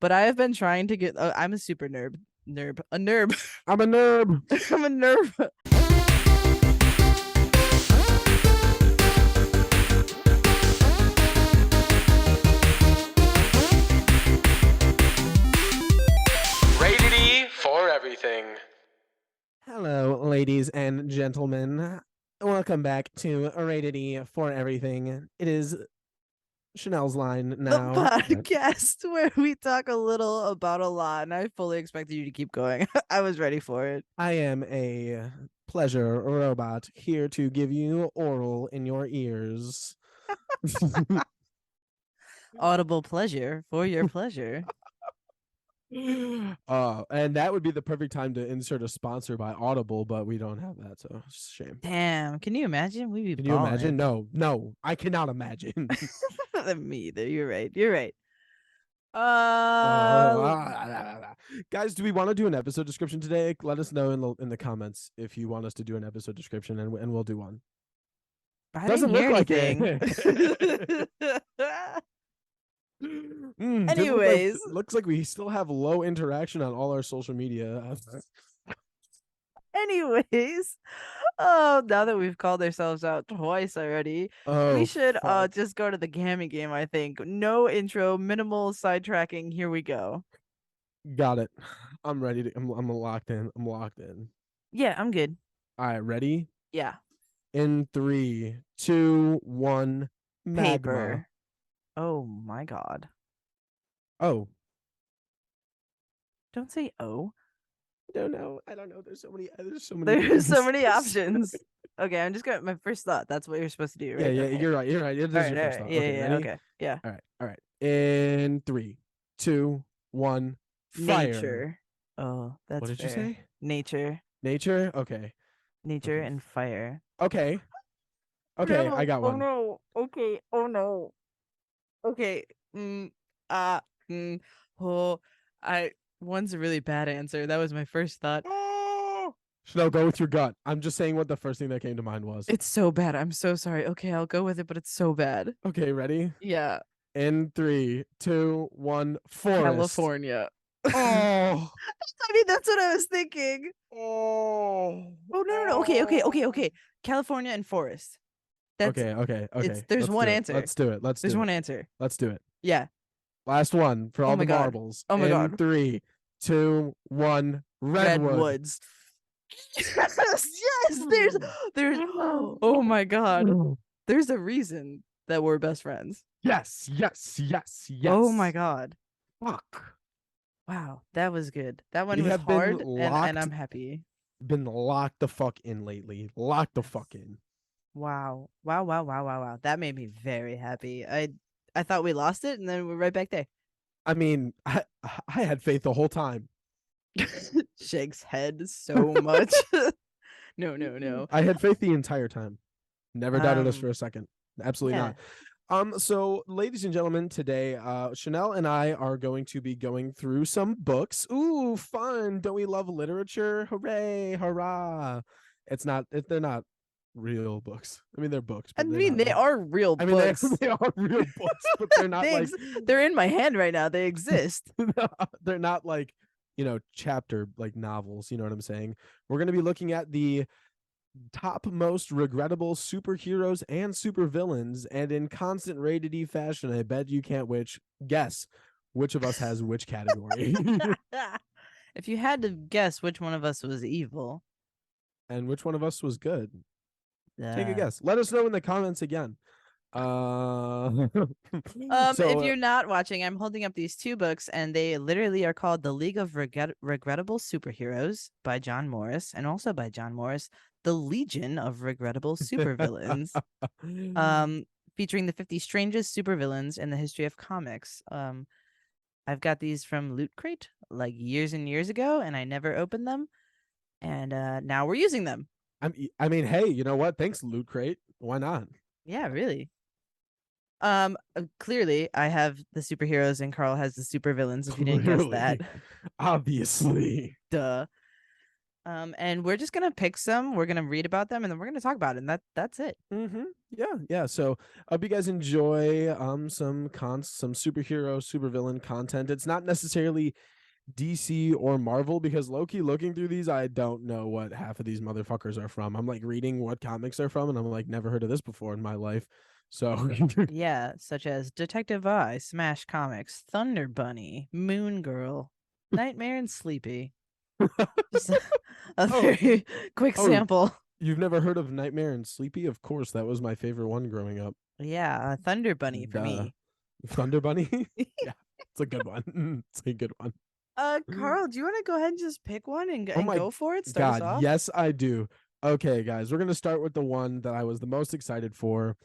but I have been trying to get. I'm a super a nerd. I'm a nerd. I'm a nerd. Rated E for everything. Hello, ladies and gentlemen. Welcome back to Rated E for everything. It is Chanel's line now. The podcast where we talk a little about a lot, and I fully expected you to keep going. I was ready for it. I am a pleasure robot here to give you oral in your ears. Audible pleasure for your pleasure. And that would be the perfect time to insert a sponsor by Audible, but we don't have that, so it's a shame. Damn, can you imagine? We'd be Can you imagine? No, I cannot imagine. Me either. You're right. Guys, do we want to do an episode description today? Let us know in the comments if you want us to do an episode description, and we'll do one. I Doesn't didn't look hear like anything. Anyways, looks like we still have low interaction on all our social media. oh, now that we've called ourselves out twice already, we should just go to the gammy game. I think no intro, minimal sidetracking. Here we go. Got it. I'm ready to. I'm locked in. I'm locked in. Yeah, I'm good. All right, ready? Yeah. In 3, 2, 1. Magma. Paper. Oh my god. Oh. Don't say oh. I don't know. There's so many. There's so many options. Okay, I'm just going. My first thought. That's what you're supposed to do, right? Yeah, okay. You're right. It is your first thought. Yeah, okay, yeah, ready? okay. Yeah. All right. In 3, 2, 1. Fire. Nature. Oh, that's what did fair. you say? Nature. Nature. Okay. Nature and fire. Okay. Okay, no, I got one. Oh no. Okay. Oh no. Okay. One's a really bad answer. That was my first thought. Chanel, go with your gut. I'm just saying what the first thing that came to mind was. It's so bad. I'm so sorry. Okay, I'll go with it, but it's so bad. Okay, ready? Yeah. In 3, 2, 1. Forest. California. Oh. I mean, that's what I was thinking. Oh. Oh no. Okay. California and forest. That's okay. There's one answer. Let's do it. There's one answer. Let's do it. Yeah. Last one for all the God. marbles. Oh my god. 3, 2, 1. Redwoods. yes. There's. Oh my god. There's a reason that we're best friends. Yes. Oh my god. Fuck. Wow, that was good. That one was hard, and I'm happy. Been locked the fuck in lately. Locked the fuck in. Wow. That made me very happy. I thought we lost it, and then we're right back there. I mean, I had faith the whole time. Shakes head so much. No. I had faith the entire time. Never doubted us for a second. Absolutely not. So ladies and gentlemen, today, Chanel and I are going to be going through some books. Ooh, fun. Don't we love literature? Hooray, hurrah. They're not real books. I mean, they're books. I mean, they are real books. They are real books, but they're not they're in my hand right now. They exist. They're not like, chapter like novels. You know what I'm saying? We're going to be looking at the top most regrettable superheroes and supervillains, and in constant rated E fashion, I bet you can't guess which of us has which category. If you had to guess which one of us was evil and which one of us was good, take a guess. Let us know in the comments again. If you're not watching, I'm holding up these two books, and they literally are called The League of Regrettable Superheroes by John Morris, and also by John Morris, The Legion of Regrettable Supervillains, featuring the 50 strangest supervillains in the history of comics. I've got these from Loot Crate like years and years ago, and I never opened them, and now we're using them. I mean, hey, you know what? Thanks, Loot Crate. Why not? Yeah, really. Clearly I have the superheroes and Carl has the supervillains, if you didn't guess that. Obviously. Duh. And we're just gonna pick some. We're gonna read about them, and then we're gonna talk about it. And that's it. Yeah. So I hope you guys enjoy some superhero, supervillain content. It's not necessarily DC or Marvel, because low-key looking through these, I don't know what half of these motherfuckers are from. I'm like reading what comics they're from, and I'm like, never heard of this before in my life. So Yeah, such as Detective Eye, Smash Comics, Thunder Bunny, Moon Girl, Nightmare and Sleepy. Just a Oh. very quick Oh. sample. You've never heard of Nightmare and Sleepy? Of course, that was my favorite one growing up. Yeah, Thunder Bunny for Duh. me. Thunder Bunny? Yeah, it's a good one. It's a good one. Carl, do you want to go ahead and just pick one and Oh my go for it? Start us God, off. yes, I do. Okay, guys, we're gonna start with the one that I was the most excited for.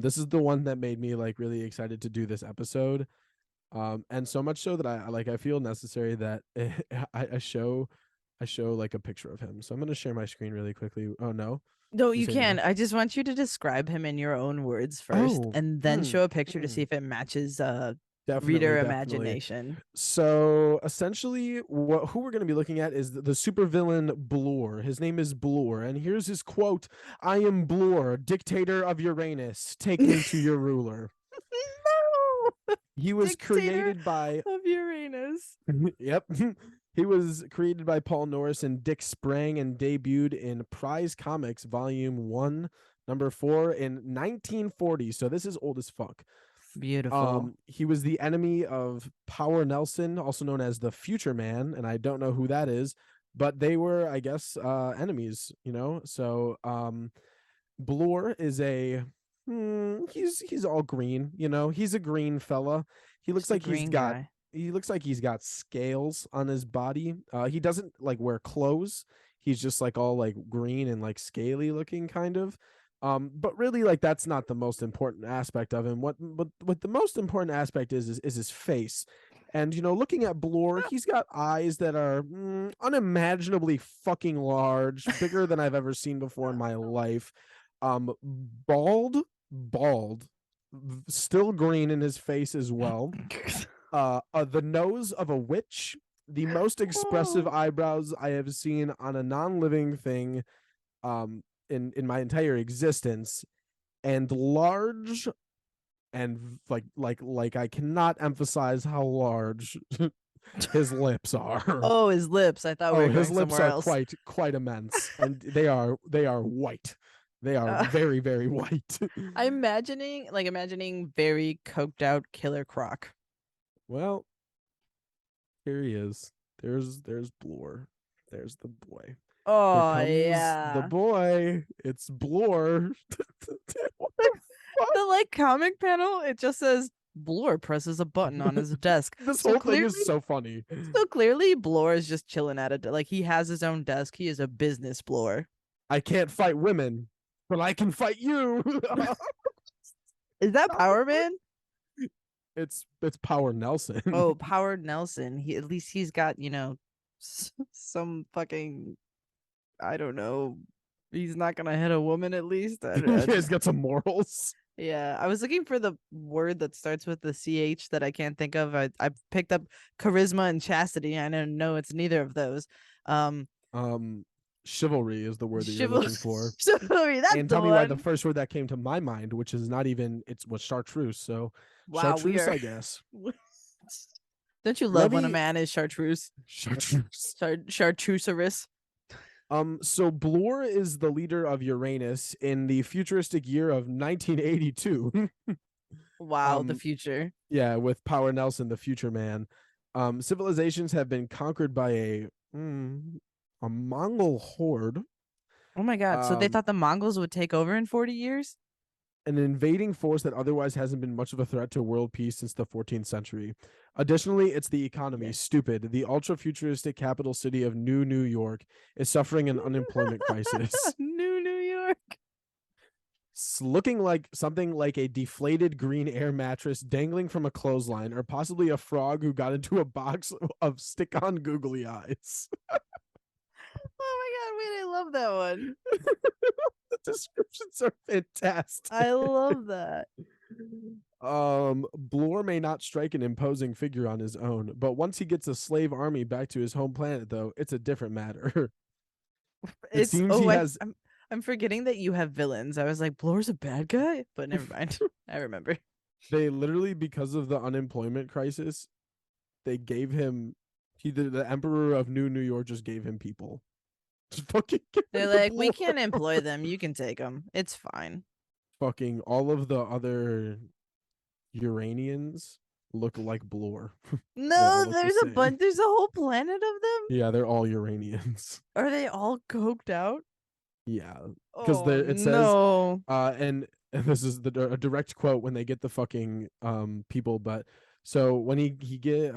This is the one that made me like really excited to do this episode. And so much so that I feel necessary that I show like a picture of him. So I'm gonna share my screen really quickly. Oh no. No, You you say can. no? I just want you to describe him in your own words first, and then show a picture to see if it matches reader Definitely. imagination. So essentially, who we're going to be looking at is the supervillain Blur. His name is Blur, and here's his quote: "I am Blur, dictator of Uranus. Take me to your ruler." No, He was Dictator created by of Uranus. Yep. He was created by Paul Norris and Dick Sprang and debuted in Prize Comics Volume 1, number 4 in 1940. So this is old as fuck. Beautiful. He was the enemy of Power Nelson, also known as the Future Man, and I don't know who that is, but they were, I guess, enemies, you know? So Blur is he's all green, you know? He's a green fella. He looks Just a like green guy. he looks like he's got scales on his body. He doesn't like wear clothes. He's just like all like green and like scaly looking kind of. But really like that's not the most important aspect of him. What the most important aspect is his face. And you know, looking at Blur, he's got eyes that are unimaginably fucking large, bigger than I've ever seen before in my life. Bald, still green in his face as well. The nose of a witch, the most expressive eyebrows I have seen on a non-living thing in my entire existence, and large, and like I cannot emphasize how large his lips are. Oh, his lips. I thought we were His going lips somewhere are else. quite immense, and they are white. They are very, very white. I'm imagining very coked out Killer Croc. Well, here he is. There's Blur. There's the boy. Oh, Here comes the yeah. boy. It's Blur. The like comic panel, it just says Blur presses a button on his desk. This whole thing is so funny. So clearly Blur is just chilling at it. Like he has his own desk. He is a business Blur. I can't fight women, but I can fight you. Is that Power Man? It's Power Nelson. Oh, Power Nelson. At least he's got, you know, some fucking, I don't know. He's not gonna hit a woman at least. He's got some morals. Yeah, I was looking for the word that starts with the CH that I can't think of. I picked up charisma and chastity. I don't know it's neither of those. Chivalry is the word that you're looking for. Chivalry, that's and the tell me one. why the first word that came to my mind, which is not even, was chartreuse. So wow, chartreuse, I guess. Don't you love when a man is chartreuse? Chartreuse. Chartreuserous. So Blur is the leader of Uranus in the futuristic year of 1982. Wow, the future. Yeah, with Power Nelson, the future man. Civilizations have been conquered by a Mongol horde. Oh my god, so they thought the Mongols would take over in 40 years? An invading force that otherwise hasn't been much of a threat to world peace since the 14th century. Additionally, it's the economy. Yes. Stupid. The ultra-futuristic capital city of New York is suffering an unemployment crisis. New York. It's looking like something like a deflated green air mattress dangling from a clothesline, or possibly a frog who got into a box of stick-on googly eyes. Oh my god, wait, I love that one. The descriptions are fantastic. I love that. Blur may not strike an imposing figure on his own, but once he gets a slave army back to his home planet, though, it's a different matter. It seems he has. I'm forgetting that you have villains. I was like, Blor's a bad guy, but never mind. I remember. They literally, because of the unemployment crisis, they gave him. The Emperor of New York just gave him people. Just fucking. They're like, we can't employ them. You can take them. It's fine. Fucking all of the other Uranians look like Blor. No, there's a bunch. There's a whole planet of them. Yeah, they're all Uranians. Are they all coked out? Yeah, because it says, no. And this is a direct quote when they get the fucking people. But so when he get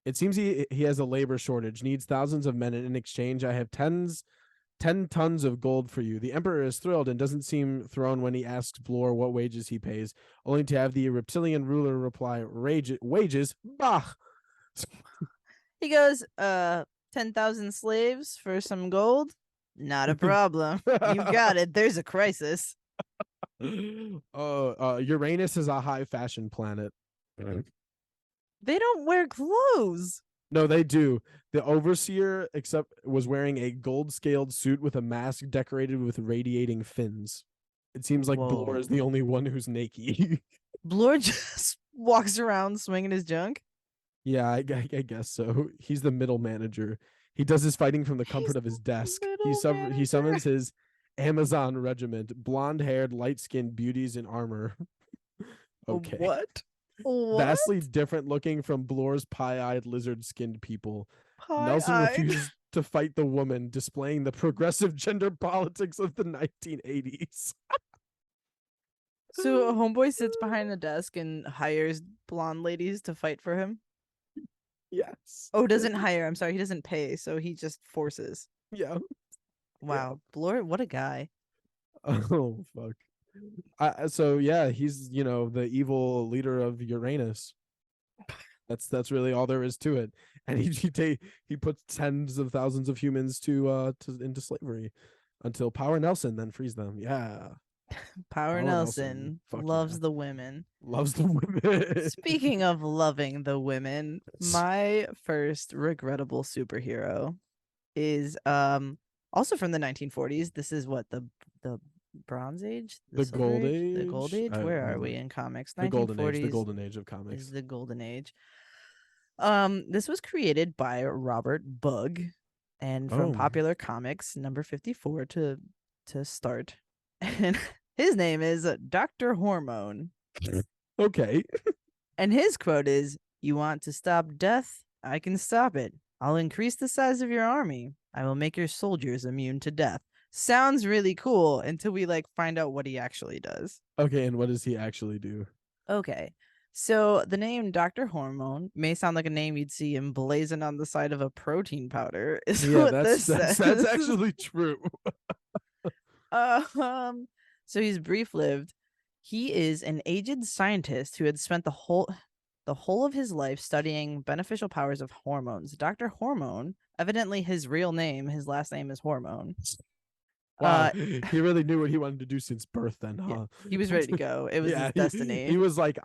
it seems he has a labor shortage, needs thousands of men, and in exchange I have 10 tons of gold for you. The Emperor is thrilled and doesn't seem thrown when he asks Blor what wages he pays, only to have the reptilian ruler reply, wages? Bah! He goes, 10,000 slaves for some gold? Not a problem. You got it. There's a crisis. Uranus is a high fashion planet. They don't wear clothes. No, they do. The overseer was wearing a gold-scaled suit with a mask decorated with radiating fins. It seems like Blor is the only one who's naked. Blor just walks around swinging his junk? Yeah, I guess so. He's the middle manager. He does his fighting from the comfort of his desk. He summons his Amazon regiment, blonde-haired, light-skinned beauties in armor. Okay. What? Vastly different looking from Blor's pie-eyed, lizard-skinned people. Nelson refuses to fight the woman, displaying the progressive gender politics of the 1980s. So a homeboy sits behind the desk and hires blonde ladies to fight for him? Yes. Oh, doesn't hire. I'm sorry. He doesn't pay, so he just forces. Yeah. Wow. Yeah. Blor, what a guy. Oh, fuck. So yeah, he's, the evil leader of Uranus. That's really all there is to it. And he puts tens of thousands of humans into slavery until Power Nelson then frees them. Yeah. Power Nelson loves the women. Loves the women. Speaking of loving the women, my first regrettable superhero is also from the 1940s. This is what the Bronze Age, the Gold Age, the Gold Age. Where are we in comics? The Golden Age. The Golden Age of comics is the Golden Age. This was created by Robert Bug, and from Popular Comics number 54 to start. And his name is Dr. Hormone. Okay. And his quote is, "You want to stop death? I can stop it. I'll increase the size of your army. I will make your soldiers immune to death." Sounds really cool until we find out what he actually does. Okay, and what does he actually do? Okay. So the name Dr. Hormone may sound like a name you'd see emblazoned on the side of a protein powder. That's actually true. So he's brief-lived. He is an aged scientist who had spent the whole of his life studying beneficial powers of hormones. Dr. Hormone, evidently his real name, his last name is Hormone. Wow, he really knew what he wanted to do since birth then, huh? Yeah, he was ready to go. It was his destiny. He was like,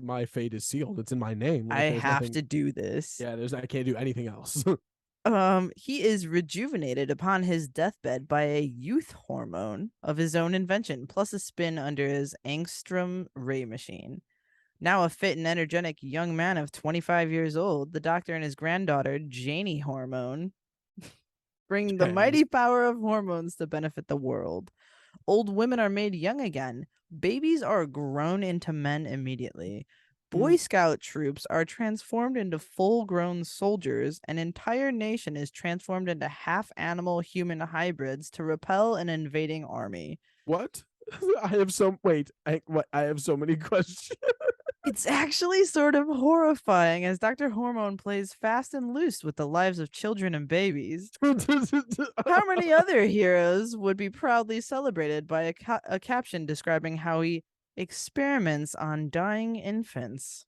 my fate is sealed. It's in my name. I have to do this. Yeah, I can't do anything else. He is rejuvenated upon his deathbed by a youth hormone of his own invention, plus a spin under his angstrom ray machine. Now a fit and energetic young man of 25 years old, the doctor and his granddaughter, Janie Hormone, bring the mighty power of hormones to benefit the world. Old women are made young again. Babies are grown into men immediately. Boy Scout troops are transformed into full-grown soldiers. An entire nation is transformed into half-animal human hybrids to repel an invading army. What? I have so many questions. It's actually sort of horrifying as Dr. Hormone plays fast and loose with the lives of children and babies. How many other heroes would be proudly celebrated by a caption describing how he experiments on dying infants?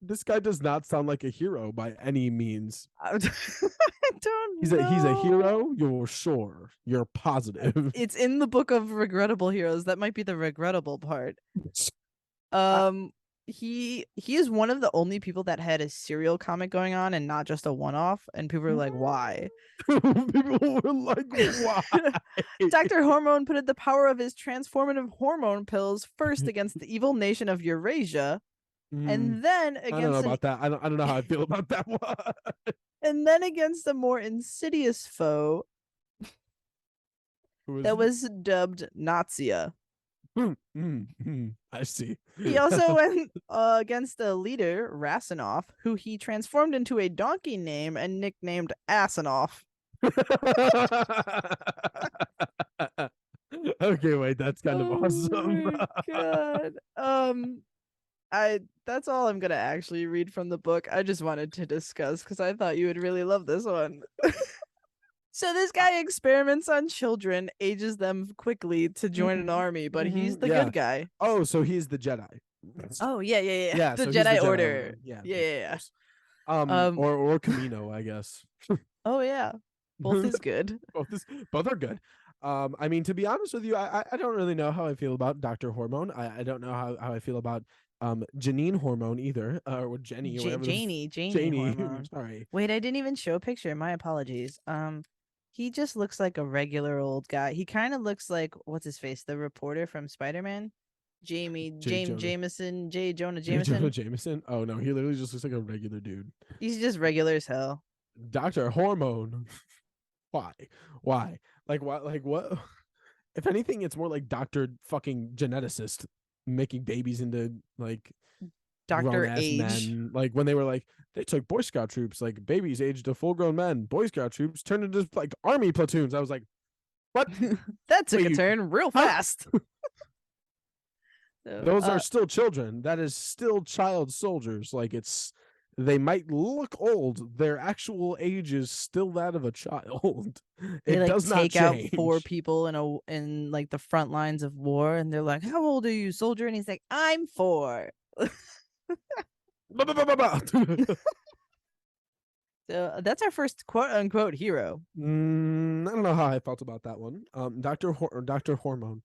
This guy does not sound like a hero by any means. I don't know. He's a hero? You're sure? You're positive? It's in the book of regrettable heroes. That might be the regrettable part. he is one of the only people that had a serial comic going on and not just a one-off, and people were like, why? People were like, why? Dr. Hormone put the power of his transformative hormone pills first against the evil nation of Eurasia, and then I don't know against about that. I don't know how I feel about that one. and then against a more insidious foe that was dubbed Nazia. I see. He also went against a leader, Rasinoff, who he transformed into a donkey name and nicknamed Asinoff. Okay, wait, that's kind of awesome. My God. That's all I'm gonna actually read from the book. I just wanted to discuss because I thought you would really love this one. So this guy experiments on children, ages them quickly to join an army, but he's the good guy. Oh, so he's the Jedi. Oh yeah. Yeah, The so Jedi he's the Order. Yeah. Yeah. Or Camino, I guess. Oh yeah. Both is good. Both are good. I mean, to be honest with you, I don't really know how I feel about Dr. Hormone. I don't know how I feel about Janine Hormone either, or Jenny, or whatever. Janie Hormone. Sorry. Wait, I didn't even show a picture. My apologies. He just looks like a regular old guy. He kind of looks like, what's his face, the reporter from Spider-Man, Jonah Jameson. Jonah Jameson. Oh no, he literally just looks like a regular dude. He's just regular as hell. Dr. Hormone. Why? Like what? Like what? If anything, it's more like Dr. fucking geneticist making babies into like Dr. Age. Men. Like when they were like, they took Boy Scout troops, like babies aged to full grown men. Boy Scout troops turned into like army platoons. I was like, what? That took a turn real fast. So, those are still children. That is still child soldiers. Like they might look old. Their actual age is still that of a child. It like, does not take out change. 4 people in like the front lines of war, and they're like, "How old are you, soldier?" And he's like, "I'm 4." So that's our first quote unquote hero. I don't know how I felt about that one. Dr. Hormone.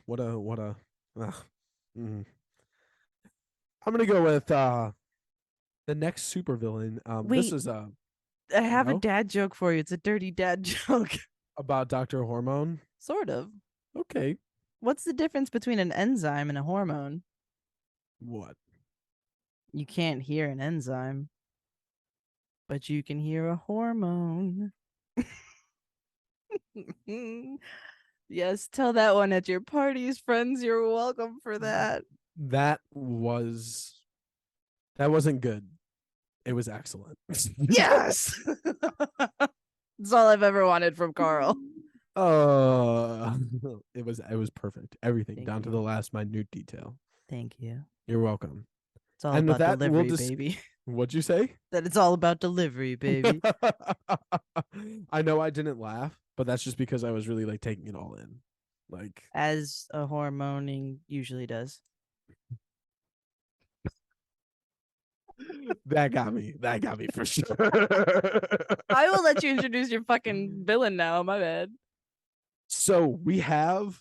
What a I'm gonna go with the next supervillain. This is I have a dad joke for you. It's a dirty dad joke. About Dr. Hormone? Sort of. Okay. What's the difference between an enzyme and a hormone? What? You can't hear an enzyme, but you can hear a hormone. Yes, tell that one at your parties, friends. You're welcome for that. That wasn't good. It was excellent. Yes. That's all I've ever wanted from Carl. It was perfect. Everything down to the last minute detail. Thank you. You're welcome. It's all about delivery, baby. What'd you say? That it's all about delivery, baby. I know I didn't laugh, but that's just because I was really like taking it all in. Like as a hormoning usually does. That got me for sure. I will let you introduce your fucking villain now. My bad. So we have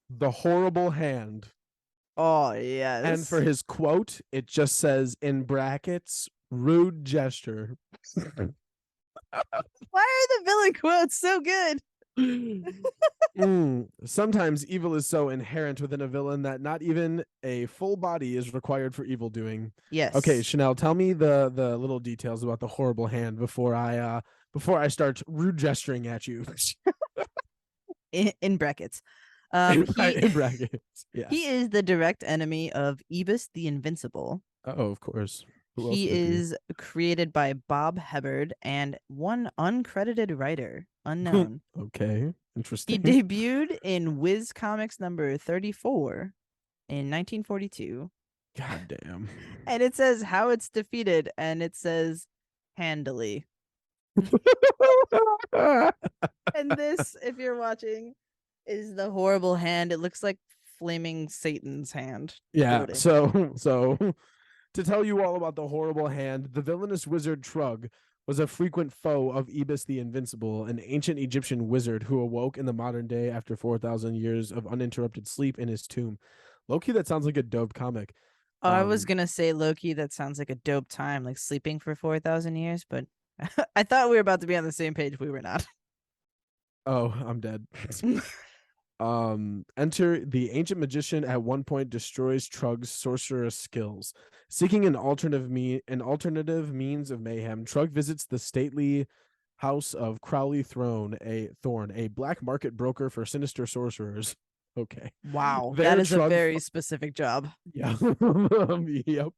the horrible hand. Oh, yes. And for his quote, it just says in brackets, rude gesture. Why are the villain quotes so good? Sometimes evil is so inherent within a villain that not even a full body is required for evil doing. Yes. Okay, Chanel, tell me the little details about the horrible hand before I start rude gesturing at you. in brackets. In brackets. Yeah. He is the direct enemy of Ebus the Invincible. Oh, of course. He is created by Bob Hubbard and one uncredited writer, unknown. Okay, interesting. He debuted in Whiz Comics number 34 in 1942. God damn. And it says how it's defeated, and it says handily. And this, if you're watching, is the horrible hand. It looks like flaming Satan's hand. Yeah. So to tell you all about the horrible hand, the villainous wizard Trug was a frequent foe of Ebus the Invincible, an ancient Egyptian wizard who awoke in the modern day after 4,000 years of uninterrupted sleep in his tomb. Low-key, that sounds like a dope comic. Oh, I was gonna say Loki. That sounds like a dope time, like sleeping for 4,000 years. But I thought we were about to be on the same page. We were not. Oh, I'm dead. Enter the ancient magician at one point destroys Trug's sorcerer's skills. Seeking an alternative means of mayhem, Trug visits the stately house of Crowley Thorn, a black market broker for sinister sorcerers. Okay. Wow, There, that is a Trug very specific job. Yeah. Yep.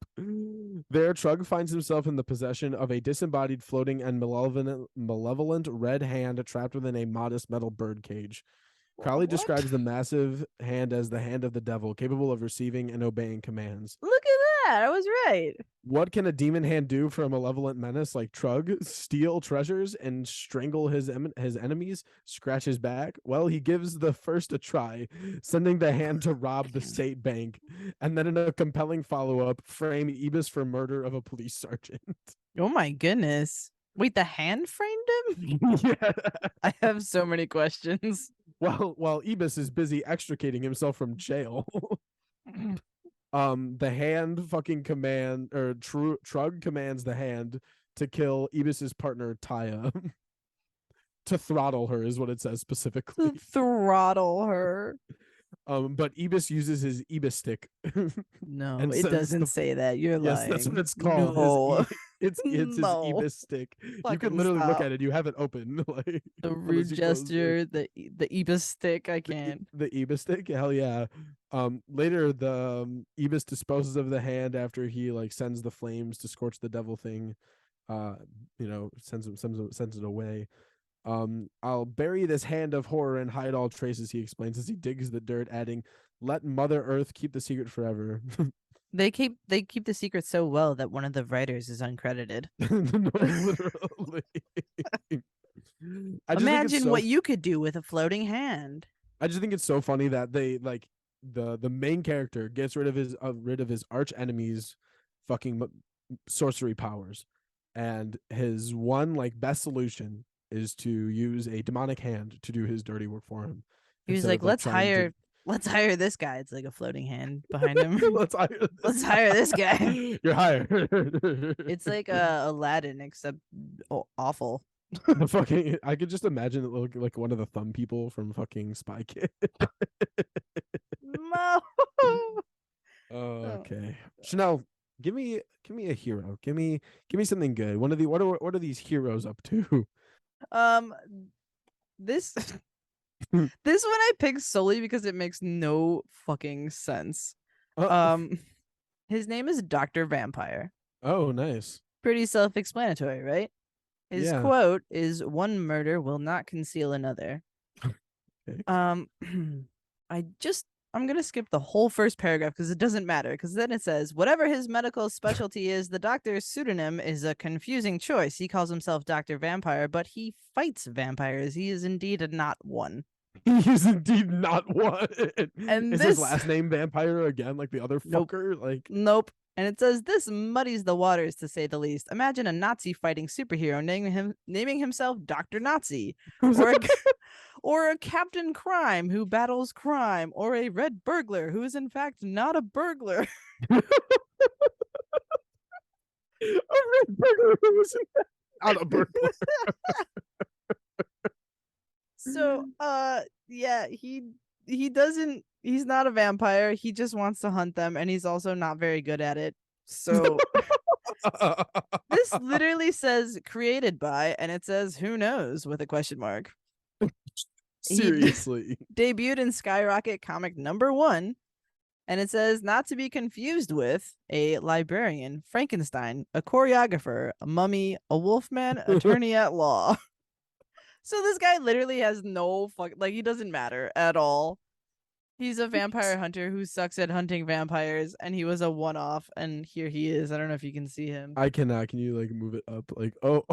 There, Trug finds himself in the possession of a disembodied, floating, and malevolent red hand trapped within a modest metal bird cage. Crowley What? describes the massive hand as the hand of the devil, capable of receiving and obeying commands. Look at that. I was right. What can a demon hand do for a malevolent menace like Trug? Steal treasures and strangle his enemies? Scratch his back? Well, he gives the first a try, sending the hand to rob the state bank, and then in a compelling follow-up, frame Ibis for murder of a police sergeant. Oh my goodness. Wait, the hand framed him? Yeah. I have so many questions. While Ibis is busy extricating himself from jail. The hand fucking Trug commands the hand to kill Ibis's partner Taya. To throttle her is what it says specifically. To throttle her. But Ibis uses his Ibis stick. No, it doesn't say that. You're lying. Yes, that's what it's called. No. It's No. his Ibis stick. You Fucking could literally look stop. at it. You have it open. Like The unless rude you close gesture, the Ibis stick. I can't. the Ibis stick. Hell yeah. Later the Ibis disposes of the hand after he like sends the flames to scorch the devil thing. Sends it away. I'll bury this hand of horror and hide all traces, he explains as he digs the dirt, adding, "Let Mother Earth keep the secret forever." They keep the secret so well that one of the writers is uncredited. No, literally. Imagine what you could do with a floating hand. I just think it's so funny that they like the main character gets rid of his arch enemy's fucking sorcery powers, and his one like best solution is to use a demonic hand to do his dirty work for him. He was like, let's hire this guy. It's like a floating hand behind him. Let's hire this guy. You're hired. It's like Aladdin, except awful. Fucking, I could just imagine it look like one of the thumb people from fucking Spy Kid. No. Okay, Chanel, give me a hero. Give me something good. What are these heroes up to? This one I picked solely because it makes no fucking sense. His name is Dr. Vampire. Oh, nice. Pretty self-explanatory, right? His quote is, "One murder will not conceal another." Okay. I'm going to skip the whole first paragraph because it doesn't matter. Because then it says, whatever his medical specialty is, the doctor's pseudonym is a confusing choice. He calls himself Dr. Vampire, but he fights vampires. He is indeed not one. He is indeed not one. And is his last name Vampire again, like the other fucker? Like, nope. And it says, this muddies the waters, to say the least. Imagine a Nazi fighting superhero naming himself Dr. Nazi. Or a Captain Crime who battles crime. Or a red burglar who is in fact not a burglar. A red burglar who is in fact not a burglar. So, yeah, he's not a vampire. He just wants to hunt them, and he's also not very good at it. So this literally says created by, and it says who knows with a question mark. Seriously. Debuted in Skyrocket comic #1, and it says not to be confused with a librarian, Frankenstein, a choreographer, a mummy, a wolfman, attorney at law. So this guy literally has no he doesn't matter at all. He's a vampire hunter who sucks at hunting vampires, and he was a one-off, and here he is. I don't know if you can see him. I cannot. Can you like move it up? Like, oh.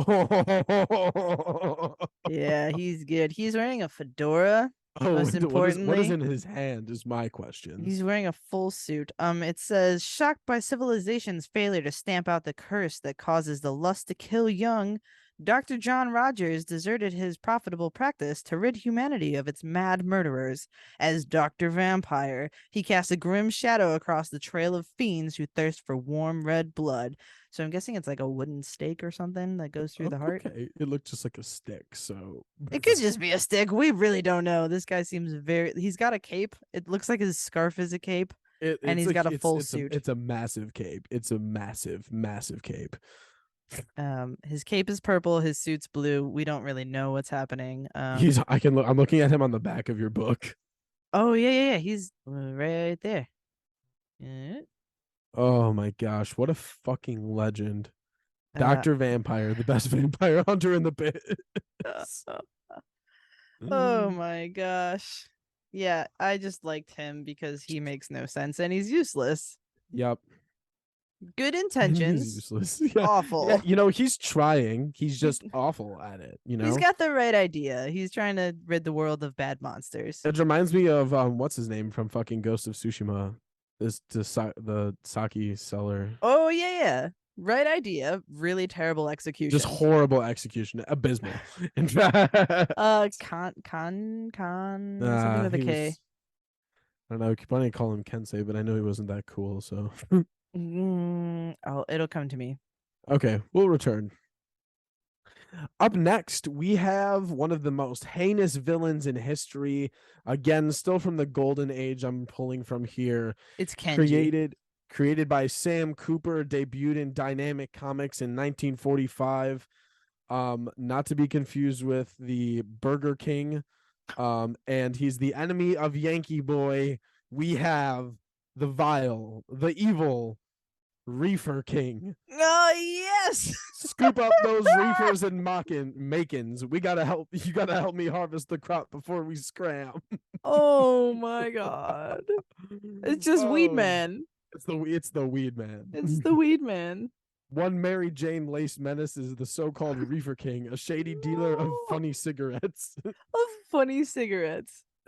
Yeah, he's good. He's wearing a fedora. Most importantly, what is in his hand is my question. He's wearing a full suit. It says, shocked by civilization's failure to stamp out the curse that causes the lust to kill young, Dr. John Rogers deserted his profitable practice to rid humanity of its mad murderers. As Dr. Vampire, he casts a grim shadow across the trail of fiends who thirst for warm red blood. So I'm guessing it's like a wooden stake or something that goes through the heart. Okay, it looked just like a stick, so It could just be a stick. We really don't know. This guy seems he's got a cape. It looks like his scarf is a cape. And he's got a full suit. It's a massive cape. It's a massive cape. His cape is purple. His suit's blue. We don't really know what's happening. I'm looking at him on the back of your book. Oh yeah. He's right there. Yeah. Oh my gosh, what a fucking legend. Dr. Vampire, the best vampire hunter in the pit. Oh my gosh. Yeah, I just liked him because he makes no sense and he's useless. Yep. Good intentions. He's useless. Yeah. Awful. Yeah, you know, he's trying. He's just awful at it, you know? He's got the right idea. He's trying to rid the world of bad monsters. It reminds me of what's his name from fucking Ghost of Tsushima. The sake seller. Oh yeah. Right idea. Really terrible execution. Just horrible execution. Abysmal. In fact. Something with a K. I don't know. I keep wanting to call him Kensei, but I know he wasn't that cool, so. It'll come to me. Okay, we'll return. Up next, we have one of the most heinous villains in history. Again, still from the golden age I'm pulling from here. It's Kenji. Created by Sam Cooper, debuted in Dynamic Comics in 1945. Not to be confused with the Burger King. And he's the enemy of Yankee Boy. We have the evil Reefer King. Oh yes. Scoop up those reefers and makins. You gotta help me harvest the crop before we scram. Oh my god. It's just Weed Man. It's the Weed Man. It's the Weed Man. One Mary Jane Lace Menace is the so-called Reefer King, a shady dealer of funny cigarettes.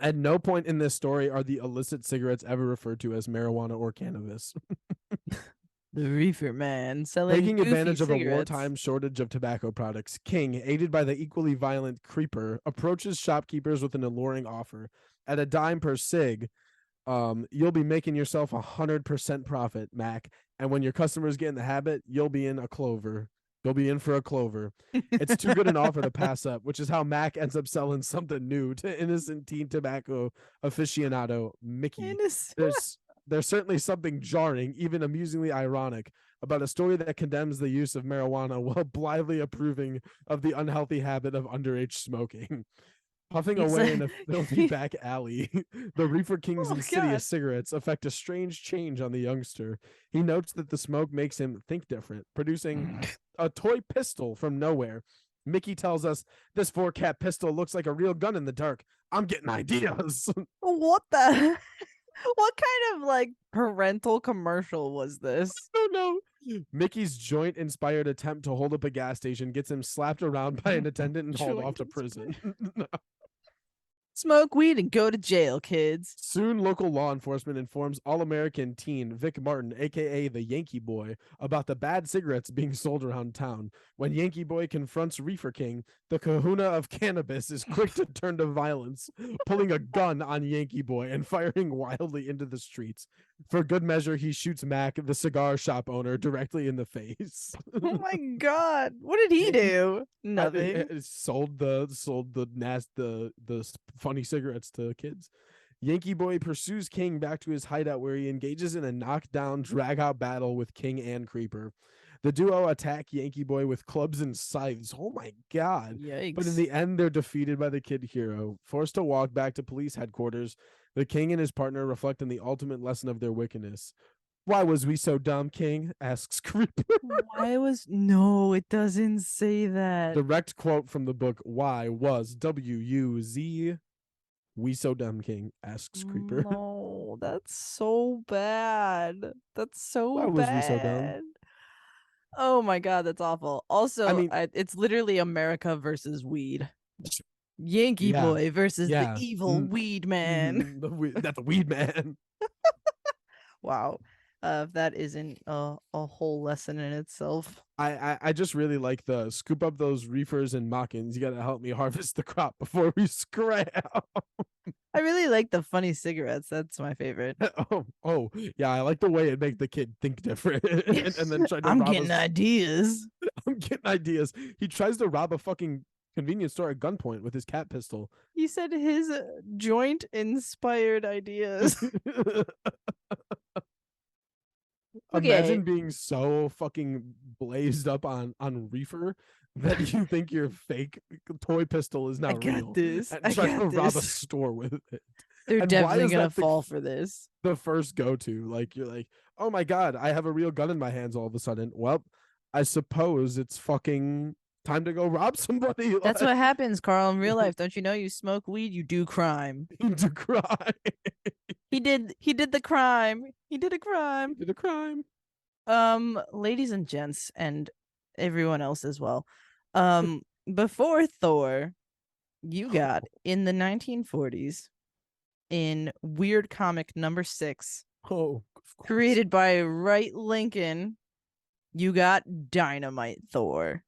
At no point in this story are the illicit cigarettes ever referred to as marijuana or cannabis. The Reefer Man selling Taking advantage of cigarettes. a wartime shortage of tobacco products, King, aided by the equally violent Creeper, approaches shopkeepers with an alluring offer. At a dime per cig, you'll be making yourself 100% profit, Mac. And when your customers get in the habit, you'll be in for a clover. It's too good an offer to pass up, which is how Mac ends up selling something new to innocent teen tobacco aficionado Mickey. There's certainly something jarring, even amusingly ironic, about a story that condemns the use of marijuana while blithely approving of the unhealthy habit of underage smoking. Puffing away in a filthy back alley, the Reefer King's insidious cigarettes affect a strange change on the youngster. He notes that the smoke makes him think different, producing a toy pistol from nowhere. Mickey tells us, "This 4-cap pistol looks like a real gun in the dark. I'm getting ideas." What the? What kind of like parental commercial was this? I don't know. Mickey's joint-inspired attempt to hold up a gas station gets him slapped around by an attendant and hauled off to prison. Smoke weed and go to jail, kids. Soon, local law enforcement informs All-American teen Vic Martin, a.k.a. the Yankee Boy, about the bad cigarettes being sold around town. When Yankee Boy confronts Reefer King, the kahuna of cannabis is quick to turn to violence, pulling a gun on Yankee Boy and firing wildly into the streets. For good measure, he shoots Mac, the cigar shop owner, directly in the face. Oh my god. What did he do? Nothing. Sold the funny cigarettes to kids. Yankee Boy pursues King back to his hideout where he engages in a knockdown, drag-out battle with King and Creeper. The duo attack Yankee Boy with clubs and scythes. Oh my god. Yikes. But in the end, they're defeated by the kid hero. Forced to walk back to police headquarters, the King and his partner reflect on the ultimate lesson of their wickedness. "Why was we so dumb, King?" asks Creeper. No, it doesn't say that. Direct quote from the book, "Why was W-U-Z we so dumb, King?" asks Creeper. No, that's so bad. That's so Why was we so dumb? bad. Oh my god, that's awful. Also, I mean, it's literally America versus weed. Yankee Boy versus the evil Weed Man. That's the Weed Man. Wow. If that isn't a whole lesson in itself. I just really like the scoop up those reefers and mockins. You gotta help me harvest the crop before we scram. I really like the funny cigarettes. That's my favorite. Oh, yeah. I like the way it make the kid think different and then try to I'm rob getting ideas. I'm getting ideas. He tries to rob a fucking convenience store at gunpoint with his cat pistol. He said his joint inspired ideas. Imagine Okay, being so fucking blazed up on reefer that you think your fake toy pistol is I not got real this. and I try to got rob a this. store with it. They're And why definitely is gonna that fall for this. the first go-to? Like, you're like, oh my god, I have a real gun in my hands all of a sudden. Well, I suppose it's fucking time to go rob somebody. That's what happens, Carl, in real life. Don't you know? You smoke weed, you do crime. to cry. He did the crime. He did a crime. Did a crime. Ladies and gents, and everyone else as well. Before Thor, you got in the 1940s in Weird Comic number 6, Oh, of course. created by Wright Lincoln, you got Dynamite Thor.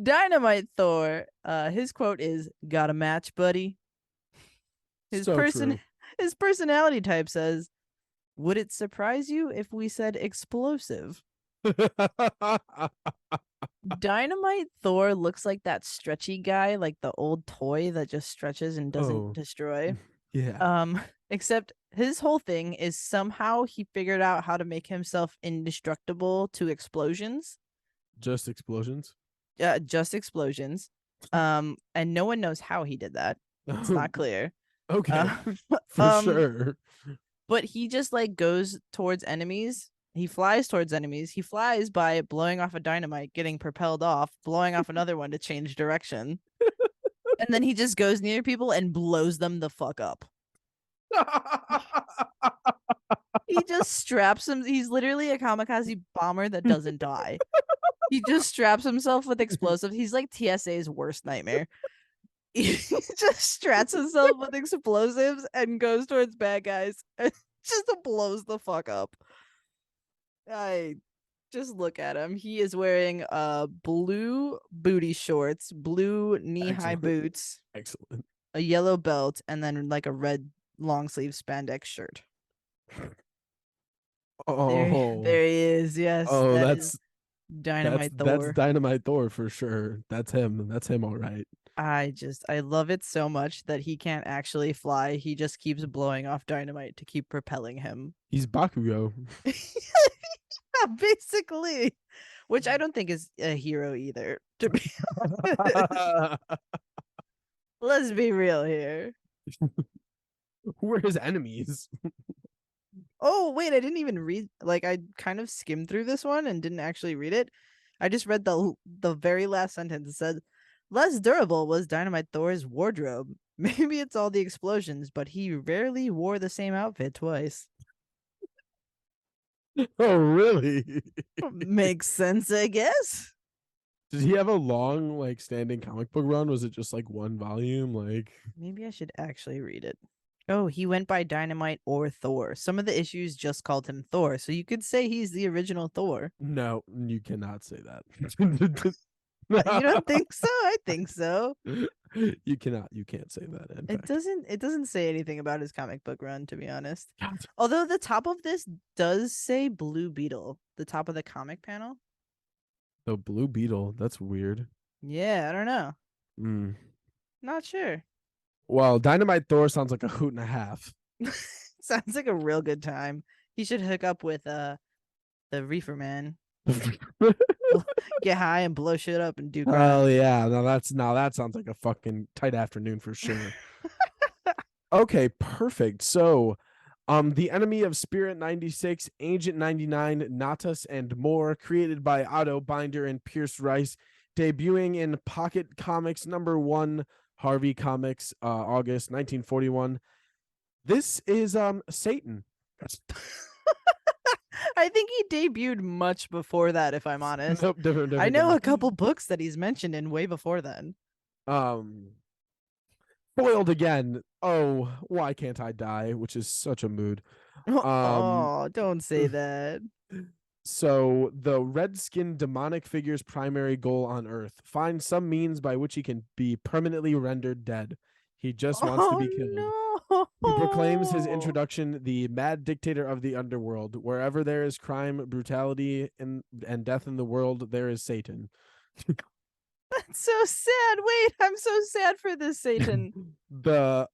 Dynamite Thor. His quote is, "Got a match, buddy?" His So true. his personality type says, "Would it surprise you if we said explosive?" Dynamite Thor looks like that stretchy guy, like the old toy that just stretches and doesn't destroy. Yeah. Except his whole thing is somehow he figured out how to make himself indestructible to explosions. Just explosions. Just explosions. And no one knows how he did that. It's not clear. Okay. For sure. But he just like goes towards enemies. He flies towards enemies. He flies by blowing off a dynamite, getting propelled off, blowing off another one to change direction. And then he just goes near people and blows them the fuck up. He just straps him. He's literally a kamikaze bomber that doesn't die. He just straps himself with explosives. He's like TSA's worst nightmare. He just straps himself with explosives and goes towards bad guys and just blows the fuck up. I just look at him. He is wearing blue booty shorts, blue knee-high boots, Excellent. a yellow belt, and then like a red long sleeve spandex shirt. Oh, there he is. Yes. oh, that's Dynamite Thor. That's Dynamite Thor for sure. That's him. That's him. All right. I love it so much that he can't actually fly. He just keeps blowing off dynamite to keep propelling him. He's Bakugo. Yeah, basically. Which I don't think is a hero either. To be Let's be real here. Who are his enemies? Oh, wait, I didn't even read. Like, I kind of skimmed through this one and didn't actually read it. I just read the very last sentence. It said, "Less durable was Dynamite Thor's wardrobe. Maybe it's all the explosions, but he rarely wore the same outfit twice." Oh, really? Makes sense, I guess. Did he have a long, like, standing comic book run? Was it just like one volume? Like, maybe I should actually read it. Oh, he went by Dynamite or Thor. Some of the issues just called him Thor, so you could say he's the original Thor. no, you cannot say that. You don't think so? I think so. You can't say that. It doesn't say anything about his comic book run, to be honest. Although the top of this does say Blue Beetle, the top of the comic panel. The Blue Beetle, that's weird. Yeah, I don't know. Not sure. Well, Dynamite Thor sounds like a hoot and a half. Sounds like a real good time. He should hook up with the Reefer Man. Get high and blow shit up and do crime. Oh yeah, now that sounds like a fucking tight afternoon for sure. Okay, perfect. So, the enemy of Spirit 96, Agent 99, Natus, and more, created by Otto Binder and Pierce Rice, debuting in Pocket Comics #1, Harvey Comics, August 1941. This is Satan. I think he debuted much before that, if I'm honest. Nope, different. I know a couple books that he's mentioned in way before then. Foiled again. Oh, why can't I die? Which is such a mood. Um, Don't say that. So the red-skinned demonic figure's primary goal on Earth: find some means by which he can be permanently rendered dead. He just wants to be killed. No. He proclaims his introduction the mad dictator of the underworld. Wherever there is crime, brutality, and death in the world, there is Satan. That's so sad. Wait, I'm so sad for this Satan. the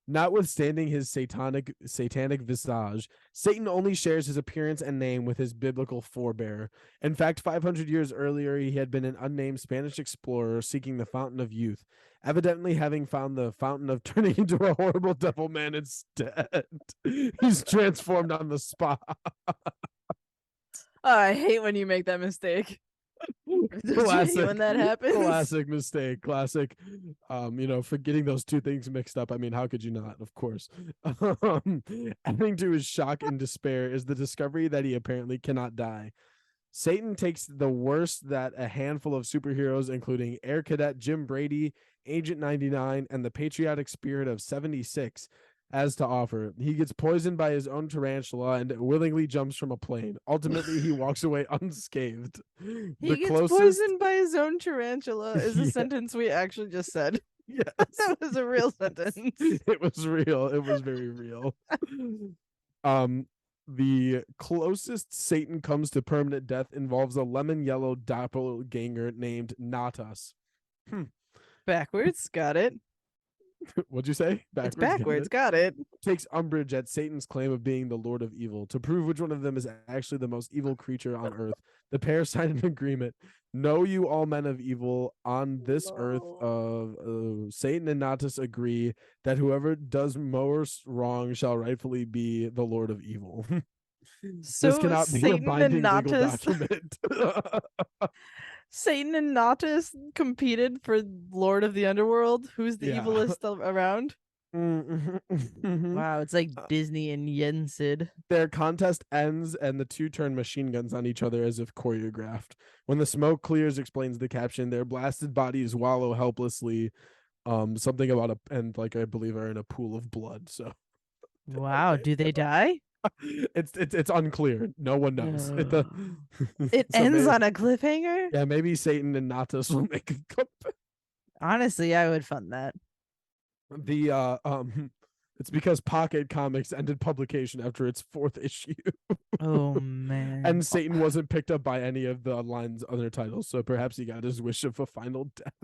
Notwithstanding his satanic visage, Satan only shares his appearance and name with his biblical forebear. In fact, 500 years earlier, he had been an unnamed Spanish explorer seeking the fountain of youth. Evidently, having found the fountain of turning into a horrible devil man instead, he's transformed on the spot. Oh, I hate when you make that mistake. Classic. When that happens. Classic mistake. Classic. For getting those two things mixed up. I mean, how could you not? Of course. Adding to his shock and despair is the discovery that he apparently cannot die. Satan takes the worst that a handful of superheroes, including Air Cadet Jim Brady, Agent 99, and the patriotic spirit of 76, has to offer. He gets poisoned by his own tarantula and willingly jumps from a plane. Ultimately, he walks away unscathed. He gets poisoned by his own tarantula is a sentence we actually just said. Yes. That was a real sentence. It was real. It was very real. The closest Satan comes to permanent death involves a lemon yellow doppelganger named Natas. Backwards, got it. What'd you say? It's backwards, got it. Takes umbrage at Satan's claim of being the Lord of Evil. To prove which one of them is actually the most evil creature on earth, the pair sign an agreement. Know you all men of evil on this earth of Satan and Natas agree that whoever does most wrong shall rightfully be the Lord of Evil. So this cannot Satan be a binding and legal Natas, document. Satan and Natas competed for Lord of the Underworld. Who's the Yeah. evilest around? Mm-hmm. Wow, it's like Disney and Yensid. Their contest ends and the two turn machine guns on each other as if choreographed. When the smoke clears, explains the caption, their blasted bodies wallow helplessly. Something about I believe are in a pool of blood. So wow, do they die? It's unclear. No one knows. It ends on a cliffhanger? Yeah, maybe Satan and Natas will make a comeback. Honestly, I would fund that. It's because Pocket Comics ended publication after its 4th issue. Oh man. And Satan wasn't picked up by any of the line's other titles, so perhaps he got his wish of a final death.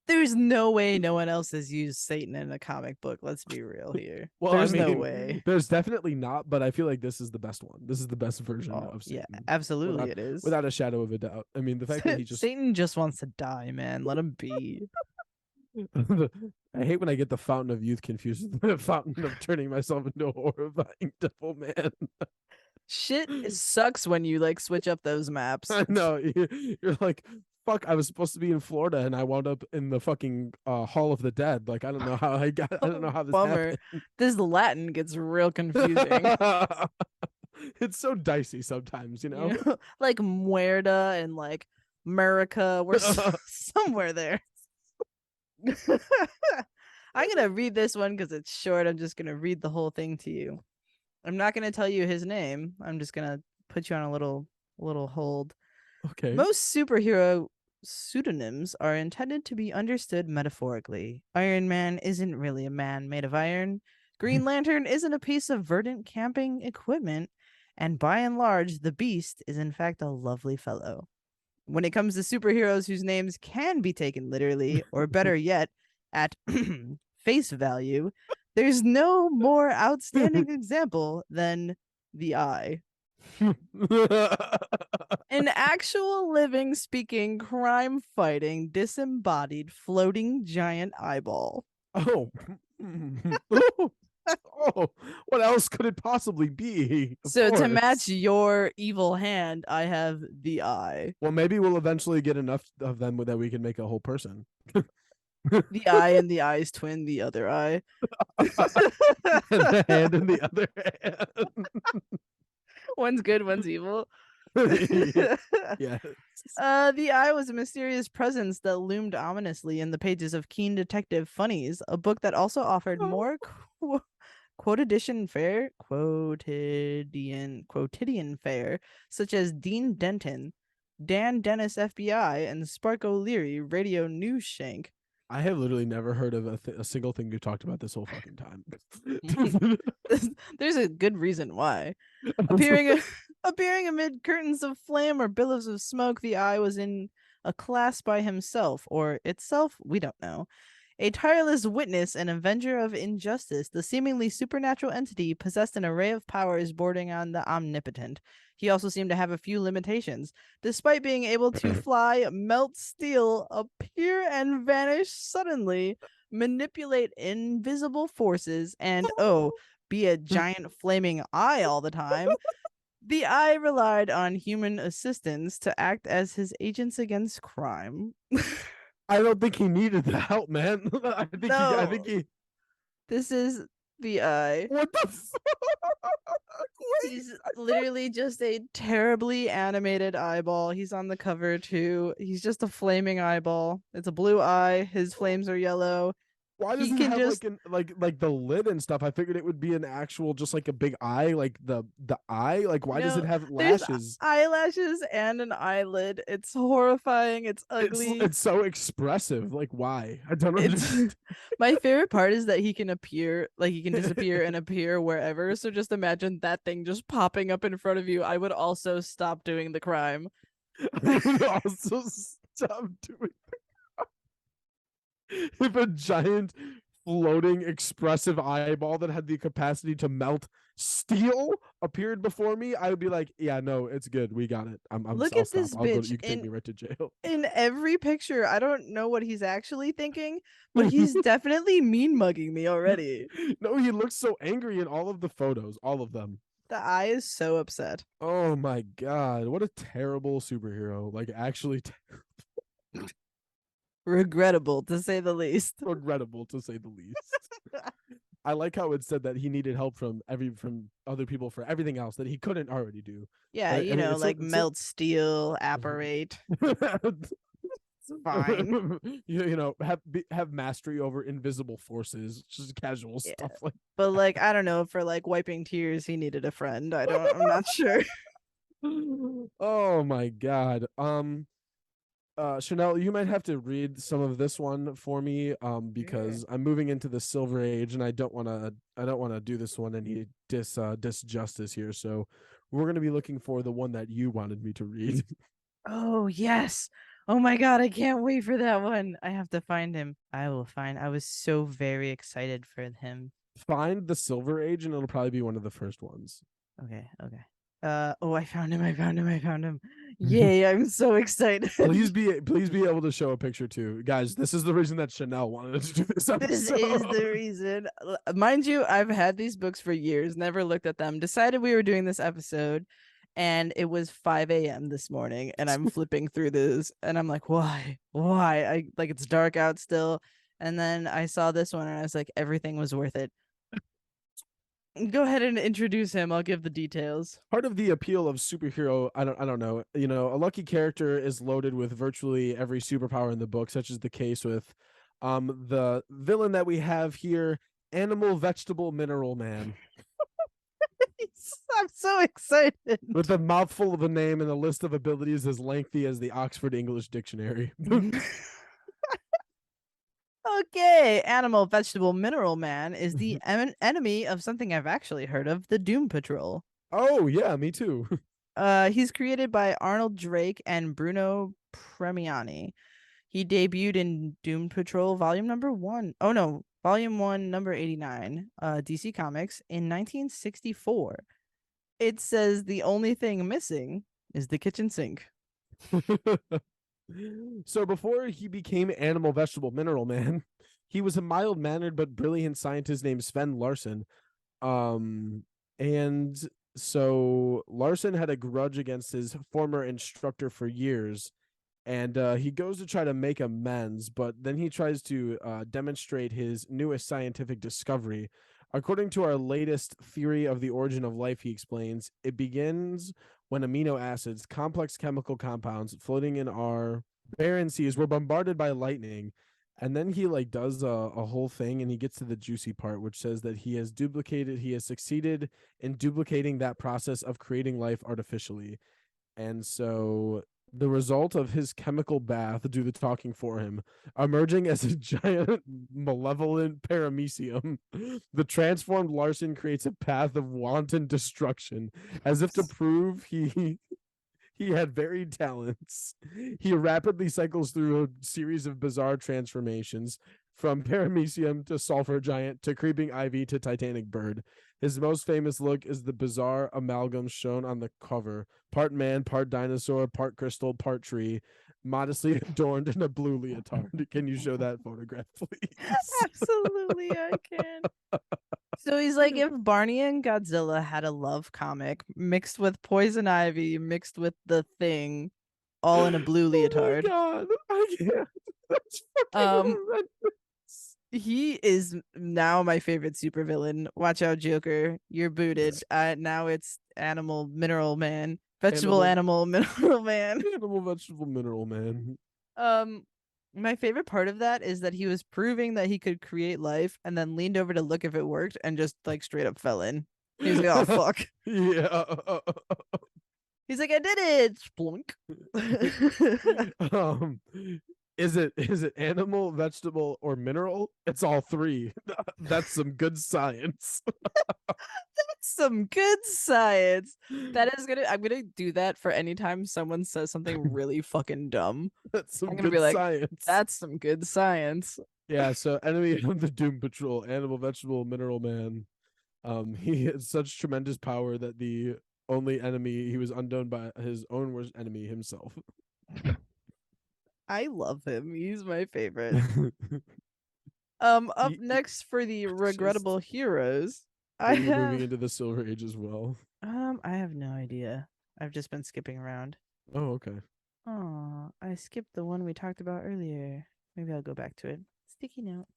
There's no way no one else has used Satan in a comic book. Let's be real here. Well, there's no way. There's definitely not, but I feel like this is the best one. This is the best version of Satan. Yeah, absolutely it is. Without a shadow of a doubt. I mean, the fact that he just Satan just wants to die, man. Let him be. I hate when I get the Fountain of Youth confused with the Fountain of turning myself into a horrifying devil man. Shit sucks when you switch up those maps. I know. You're like, fuck, I was supposed to be in Florida and I wound up in the fucking Hall of the Dead. I don't know how I don't know how this happened. This Latin gets real confusing. It's so dicey sometimes, like Muerda and America. We're somewhere there. I'm gonna read this one because it's short. I'm just gonna read the whole thing to you. I'm not gonna tell you his name. I'm just gonna put you on a little hold. Okay. Most superhero pseudonyms are intended to be understood metaphorically. Iron Man isn't really a man made of iron. Green Lantern isn't a piece of verdant camping equipment. And by and large, the Beast is in fact a lovely fellow. When it comes to superheroes whose names can be taken literally, or better yet, at face value, there's no more outstanding example than the Eye. An actual living, speaking, crime-fighting, disembodied, floating giant eyeball. Oh. Oh, what else could it possibly be? So to match your evil hand, I have the Eye. Well, maybe we'll eventually get enough of them that we can make a whole person. The eye and the eye's twin, the other eye. And the hand in the other hand. One's good, one's evil. Yeah. The Eye was a mysterious presence that loomed ominously in the pages of Keen Detective Funnies, a book that also offered more quotidian fare, such as Dean Denton, Dan Dennis FBI, and Spark O'Leary Radio News Shank. I have literally never heard of a single thing you talked about this whole fucking time. There's a good reason why. Appearing amid curtains of flame or billows of smoke, the Eye was in a class by himself, or itself, we don't know. A tireless witness and avenger of injustice, the seemingly supernatural entity possessed an array of powers bordering on the omnipotent. He also seemed to have a few limitations. Despite being able to fly, melt steel, appear and vanish suddenly, manipulate invisible forces, and be a giant flaming eye all the time, the Eye relied on human assistants to act as his agents against crime. I don't think he needed the help, man. I think he. This is the Eye. What the fuck? He's literally just a terribly animated eyeball. He's on the cover too. He's just a flaming eyeball. It's a blue eye. His flames are yellow. Why does he have like the lid and stuff? I figured it would be an actual just like a big eye, like the eye. Like why does it have lashes? Eyelashes and an eyelid. It's horrifying. It's ugly. It's so expressive. Like why? I don't understand. My favorite part is that he can appear, like he can disappear and appear wherever. So just imagine that thing just popping up in front of you. I would also stop doing the crime. I would also stop doing. If a giant floating expressive eyeball that had the capacity to melt steel appeared before me, I would be like, yeah, no, it's good. We got it. Look at this bitch. You can take me right to jail. In every picture, I don't know what he's actually thinking, but he's definitely mean mugging me already. No, he looks so angry in all of the photos, all of them. The Eye is so upset. Oh my God. What a terrible superhero. Like actually terrible. Regrettable, to say the least. Regrettable, to say the least. I like how it said that he needed help from other people for everything else that he couldn't already do. Yeah, melt steel, apparate. It's fine. Have mastery over invisible forces, just casual stuff like. But like, I don't know, for like wiping tears, he needed a friend. I'm not sure. Oh my God. Chanel, you might have to read some of this one for me, because I'm moving into the Silver Age, and I don't want to do this one any disjustice here. So we're gonna be looking for the one that you wanted me to read. Oh yes! Oh my God, I can't wait for that one. I have to find him. I will find. I was so very excited for him. Find the Silver Age, and it'll probably be one of the first ones. Okay. I found him. Yay, I'm so excited. Please be able to show a picture too. Guys, this is the reason that Chanel wanted to do this episode. This is the reason. Mind you, I've had these books for years, never looked at them, decided we were doing this episode, and it was 5 a.m. this morning, and I'm flipping through this, and I'm like, why? It's dark out still. And then I saw this one, and I was like, everything was worth it. Go ahead and introduce him. I'll give the details. Part of the appeal of superhero, I don't know. A lucky character is loaded with virtually every superpower in the book, such as the case with the villain that we have here, Animal Vegetable Mineral Man. I'm so excited. With a mouthful of a name and a list of abilities as lengthy as the Oxford English Dictionary. Okay, Animal Vegetable Mineral Man is the enemy of something I've actually heard of, the Doom Patrol. Oh, yeah, me too. He's created by Arnold Drake and Bruno Premiani. He debuted in Doom Patrol Volume 1. Oh no, Volume 1, number 89, DC Comics in 1964. It says the only thing missing is the kitchen sink. So before he became Animal Vegetable Mineral Man, he was a mild-mannered but brilliant scientist named Sven Larsson. And so Larsson had a grudge against his former instructor for years, and he goes to try to make amends, but then he tries to demonstrate his newest scientific discovery. According to our latest theory of the origin of life, he explains, it begins when amino acids, complex chemical compounds floating in our barren seas, were bombarded by lightning. And then he like does a whole thing, and he gets to the juicy part, which says that he has succeeded in duplicating that process of creating life artificially. And so the result of his chemical bath do the talking for him, emerging as a giant malevolent paramecium. The transformed Larson creates a path of wanton destruction, as if to prove he had varied talents. He rapidly cycles through a series of bizarre transformations, from paramecium to sulfur giant to creeping ivy to titanic bird. His most famous look is the bizarre amalgam shown on the cover: part man, part dinosaur, part crystal, part tree, modestly adorned in a blue leotard. Can you show that photograph, please? Absolutely, I can. So he's like if Barney and Godzilla had a love comic mixed with Poison Ivy, mixed with The Thing, all in a blue leotard. Oh my god, I can't. That's fucking horrendous. He is now my favorite supervillain. Watch out, Joker. You're booted. Now it's Animal Mineral Man. Vegetable Animal Mineral Man. Animal Vegetable Mineral Man. My favorite part of that is that he was proving that he could create life and then leaned over to look if it worked and just like straight up fell in. He was like, oh fuck. Yeah. He's like, I did it. Splunk. Is it animal, vegetable, or mineral? It's all three. That's some good science. That's some good science. I'm gonna do that for any time someone says something really fucking dumb. That's some I'm gonna good be like, science. that's some good science. Yeah, so enemy of the Doom Patrol, Animal, Vegetable, Mineral Man. He has such tremendous power that the only enemy he was undone by his own worst enemy himself. I love him. He's my favorite. Up next for the regrettable heroes, I have moving into the Silver Age as well. I have no idea. I've just been skipping around. Oh, okay. Oh, I skipped the one we talked about earlier. Maybe I'll go back to it. Sticky note.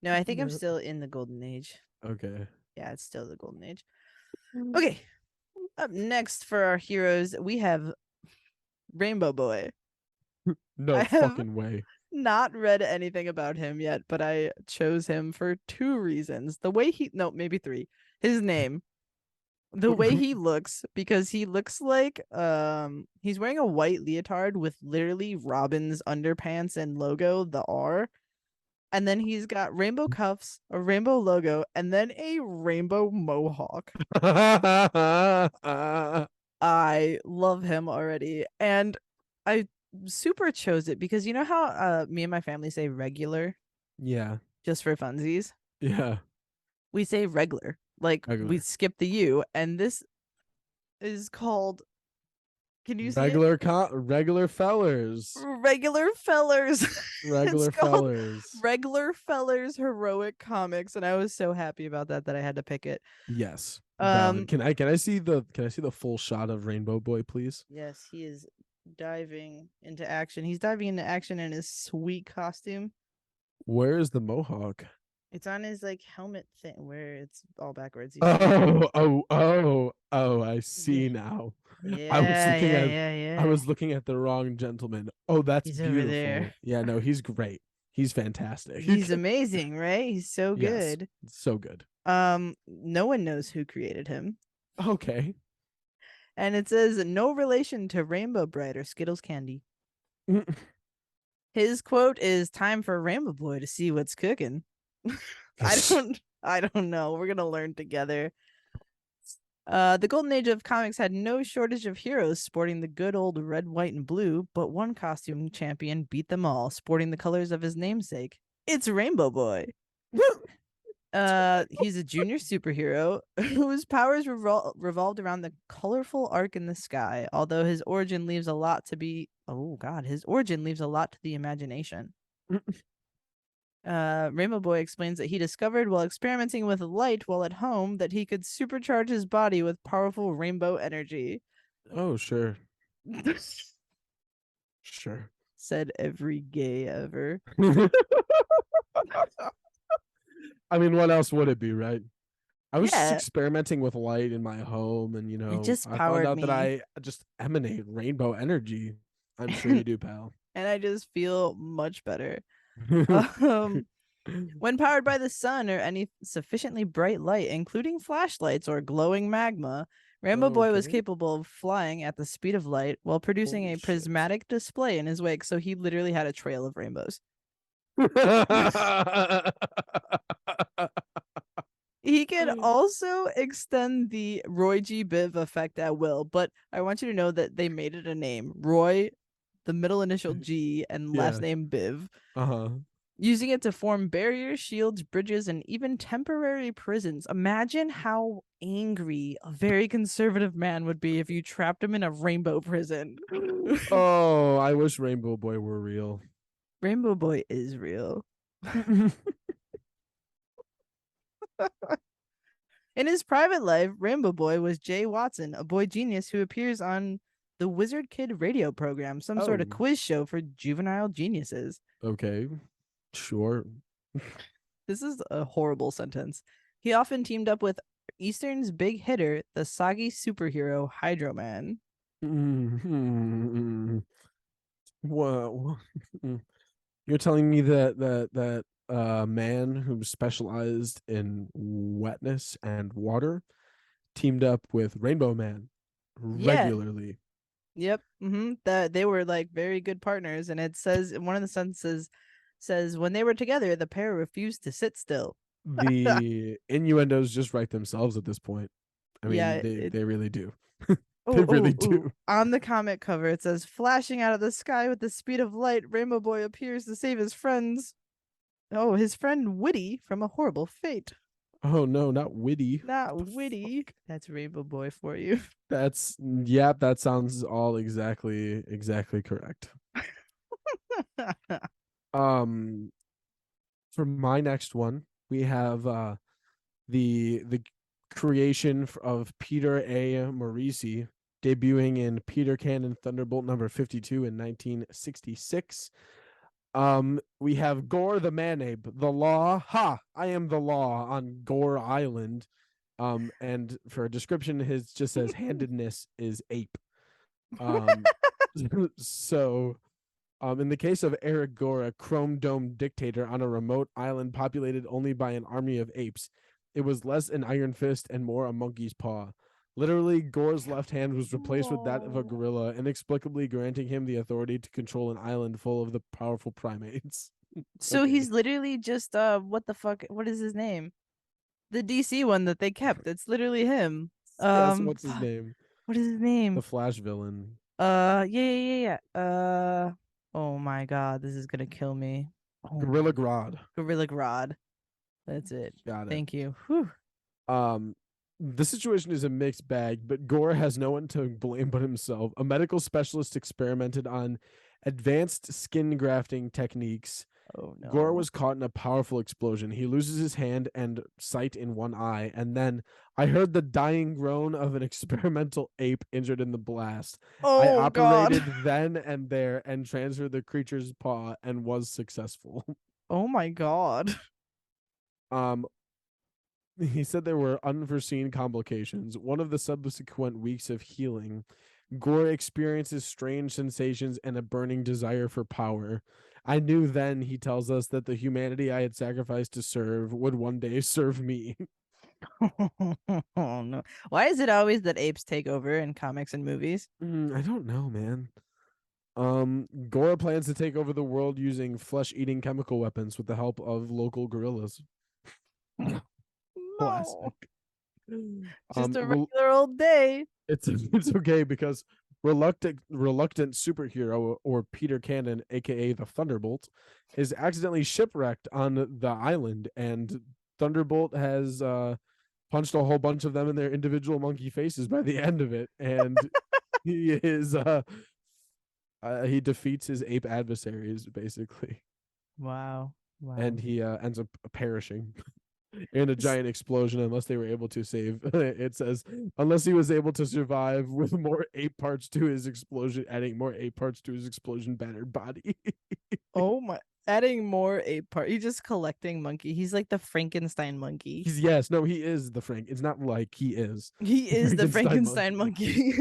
No, I think I'm still in the Golden Age. Okay. Yeah, it's still the Golden Age. Okay. Up next for our heroes, we have Rainbow Boy. No fucking way. Not read anything about him yet, but I chose him for two reasons. Maybe three. His name. The way he looks, because he looks like he's wearing a white leotard with literally Robin's underpants and logo, the R. And then he's got rainbow cuffs, a rainbow logo, and then a rainbow mohawk. I love him already. And I super chose it because you know how me and my family say regular? Yeah. Just for funsies? Yeah. We say regular. Like we skip the U, and this is called. Can you see regular regular fellers? Regular fellers. Regular fellers. Regular fellers heroic comics, and I was so happy about that I had to pick it. Yes. Can I see the full shot of Rainbow Boy, please? Yes, he is diving into action. He's diving into action in his sweet costume. Where is the mohawk? It's on his like helmet thing where it's all backwards. Oh, I see now. Yeah, I was looking at the wrong gentleman. Oh, that's beautiful. Over there. Yeah, no, he's great. He's fantastic. He's amazing, right? He's so good. Yes, so good. No one knows who created him. Okay. And it says no relation to Rainbow Bread or Skittles candy. His quote is time for Rainbow Boy to see what's cooking. I don't know. We're gonna learn together. The Golden Age of comics had no shortage of heroes sporting the good old red, white, and blue, but one costume champion beat them all, sporting the colors of his namesake. It's Rainbow Boy. He's a junior superhero whose powers revolved around the colorful arc in the sky, although his origin leaves a lot to the imagination. Rainbow Boy explains that he discovered while experimenting with light while at home that he could supercharge his body with powerful rainbow energy. Oh, sure. Sure. Said every gay ever. I mean, what else would it be, right? I was just experimenting with light in my home, and it just I found out me. that I just emanate rainbow energy. I'm sure you do, pal. and I just feel much better. Um, when powered by the sun or any sufficiently bright light, including flashlights or glowing magma, Rainbow Boy was Okay. capable of flying at the speed of light while producing Holy a shit. prismatic display in his wake. So he literally had a trail of rainbows. He can also extend the Roy G. Biv effect at will, but I want you to know that they made it a name. Roy, the middle initial G, and last Yeah. name Biv. Uh-huh. Using it to form barriers, shields, bridges, and even temporary prisons. Imagine how angry a very conservative man would be if you trapped him in a rainbow prison. Oh, I wish Rainbow Boy were real. Rainbow Boy is real. In his private life, Rainbow Boy was Jay Watson, a boy genius who appears on the Wizard Kid radio program, some sort of Oh. quiz show for juvenile geniuses. Okay. Sure. This is a horrible sentence. He often teamed up with Eastern's big hitter, the soggy superhero Hydro Man. Whoa. You're telling me that man who specialized in wetness and water teamed up with Rainbow Man Yeah. regularly. Yep. That they were like very good partners, and it says in one of the sentences says when they were together, the pair refused to sit still. The innuendos just write themselves at this point. I Yeah. mean, they really do. Oh, They really do. On the comic cover, it says, flashing out of the sky with the speed of light, Rainbow Boy appears to save his friends. Oh, his friend Witty from a horrible fate. Oh no, not witty. Not Witty. That's Rainbow Boy for you. That's yep, that sounds all exactly correct. Um for my next one, we have the creation of Peter A. Morisi debuting in Peter Cannon Thunderbolt number 52 in 1966. We have Gore the Man-Ape, the law. Ha! I am the law on Gore Island. And for a description, his just says handedness is ape. So in the case of Eric Gore, a chrome dome dictator on a remote island populated only by an army of apes, it was less an iron fist and more a monkey's paw. Literally, Gore's left hand was replaced with that of a gorilla, inexplicably granting him the authority to control an island full of the powerful primates. So Okay. he's literally just what the fuck? What is his name? The DC one that they kept. It's literally him. Yes, what's his name? What is his name? The Flash villain. Yeah. Oh my god, this is gonna kill me. Oh, Gorilla Grodd. Gorilla Grodd. That's it. Got it. Thank you. Whew. The situation is a mixed bag, but Gore has no one to blame but himself. A medical specialist experimented on advanced skin grafting techniques. Oh no. Gore was caught in a powerful explosion. He loses his hand and sight in one eye, and then I heard the dying groan of an experimental ape injured in the blast. I operated then and there and transferred the creature's paw and was successful. Oh my god. He said there were unforeseen complications. One of the subsequent weeks of healing, Gore experiences strange sensations and a burning desire for power. I knew then, he tells us, that the humanity I had sacrificed to serve would one day serve me. Oh no. Why is it always that apes take over in comics and movies? I don't know, man. Gore plans to take over the world using flesh-eating chemical weapons with the help of local gorillas. Classic. Just a regular old day. It's okay because reluctant superhero or Peter Cannon, aka the Thunderbolt, is accidentally shipwrecked on the island, and Thunderbolt has punched a whole bunch of them in their individual monkey faces by the end of it, and he is he defeats his ape adversaries basically. Wow. And he ends up perishing in a giant explosion unless they were able to save. It says unless he was able to survive with more ape parts to his explosion, adding more ape parts to his explosion battered body. Oh my, adding more ape part. He's just collecting monkey. He's like the Frankenstein monkey. He is the Frank. It's not like he is. He is the Frankenstein monkey.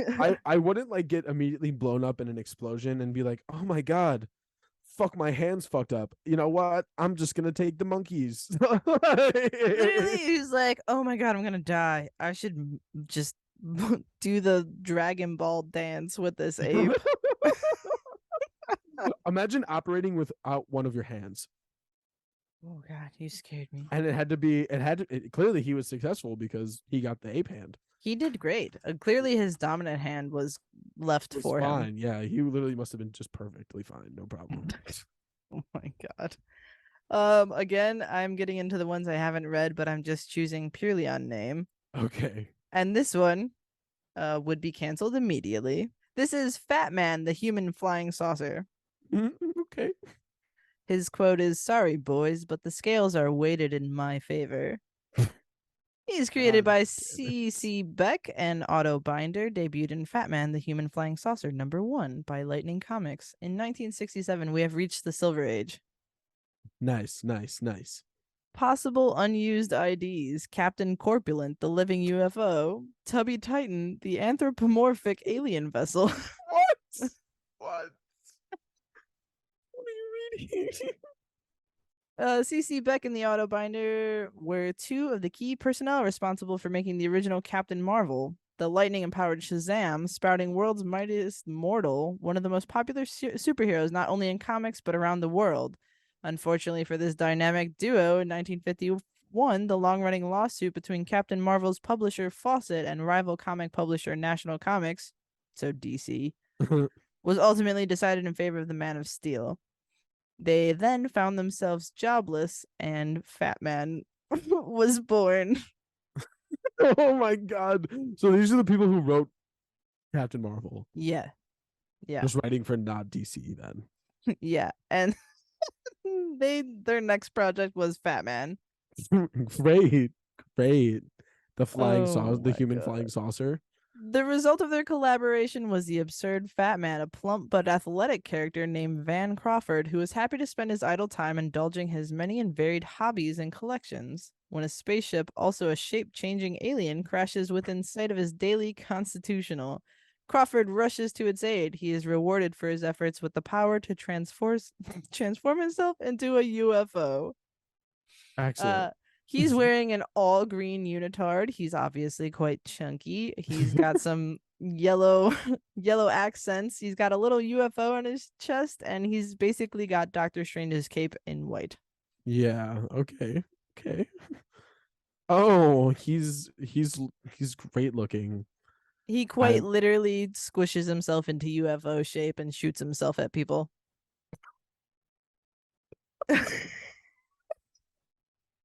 I wouldn't like get immediately blown up in an explosion and be like, oh my god, fuck, my hands fucked up. You know what? I'm just gonna take the monkeys. Literally, he's like, "Oh my god, I'm gonna die. I should just do the Dragon Ball dance with this ape." Imagine operating without one of your hands. Oh god, you scared me. And clearly he was successful because he got the ape hand. He did great. Clearly, his dominant hand was left for fine. him. Yeah, he literally must have been just perfectly fine. No problem. Oh my god. Again, I'm getting into the ones I haven't read, but I'm just choosing purely on name. Okay. And this one would be canceled immediately. This is Fatman, the human flying saucer. Okay. His quote is, "Sorry, boys, but the scales are weighted in my favor." He's created by C.C. Beck and Otto Binder, debuted in Fatman, the Human Flying Saucer, #1 by Lightning Comics. In 1967, we have reached the Silver Age. Nice. Possible unused IDs: Captain Corpulent, the living UFO; Tubby Titan, the anthropomorphic alien vessel. What? What are you reading? C.C. Beck and the Otto Binder were two of the key personnel responsible for making the original Captain Marvel, the lightning-empowered Shazam, sprouting world's mightiest mortal, one of the most popular superheroes not only in comics but around the world. Unfortunately for this dynamic duo, in 1951, the long-running lawsuit between Captain Marvel's publisher Fawcett and rival comic publisher National Comics, so DC, was ultimately decided in favor of the Man of Steel. They then found themselves jobless, and Fatman was born. Oh my god. So these are the people who wrote Captain Marvel. Yeah. Just writing for not DC then. Yeah. And their next project was Fatman. Great. The flying saucer, the my human God. flying saucer. The result of their collaboration was the absurd Fatman, a plump but athletic character named Van Crawford, who was happy to spend his idle time indulging his many and varied hobbies and collections. When a spaceship, also a shape-changing alien, crashes within sight of his daily constitutional, Crawford rushes to its aid. He is rewarded for his efforts with the power to transform himself into a UFO. Excellent. He's wearing an all green unitard. He's obviously quite chunky. He's got some yellow accents. He's got a little UFO on his chest, and he's basically got Doctor Strange's cape in white. Yeah. Okay. Oh, he's great looking. He quite literally squishes himself into UFO shape and shoots himself at people.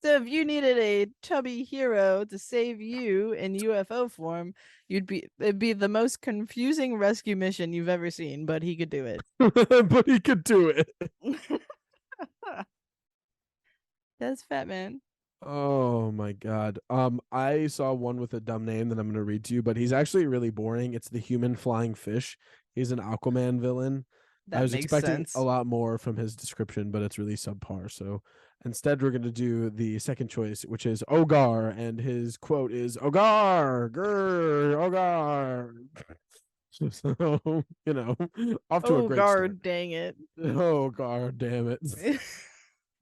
So if you needed a chubby hero to save you in UFO form, it'd be the most confusing rescue mission you've ever seen, but he could do it. But he could do it. That's Fatman. Oh my god. I saw one with a dumb name that I'm gonna read to you, but he's actually really boring. It's the human flying fish. He's an Aquaman villain. I was expecting a lot more from his description, but it's really subpar. So instead, we're going to do the second choice, which is Ogar, and his quote is Ogar, grr, Ogar. So, off to a great start. Dang it. Ogar, damn it.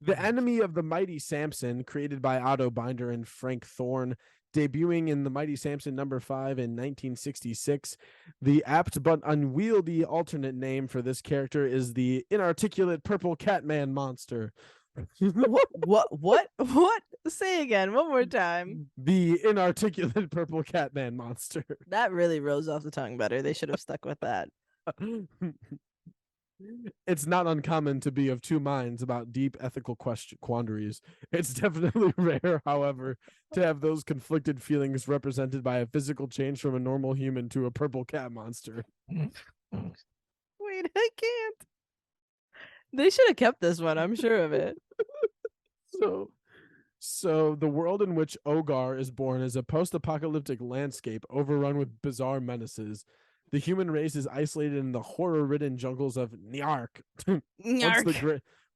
The Enemy of the Mighty Samson, created by Otto Binder and Frank Thorne, debuting in The Mighty Samson #5 in 1966. The apt but unwieldy alternate name for this character is the inarticulate purple Catman monster. What? Say again, one more time. The inarticulate purple Catman monster. That really rolls off the tongue better. They should have stuck with that. It's not uncommon to be of two minds about deep ethical quandaries. It's definitely rare, however, to have those conflicted feelings represented by a physical change from a normal human to a purple cat monster. Wait, I can't. They should have kept this one, I'm sure of it. So the world in which Ogar is born is a post-apocalyptic landscape overrun with bizarre menaces. The human race is isolated in the horror-ridden jungles of Nyark.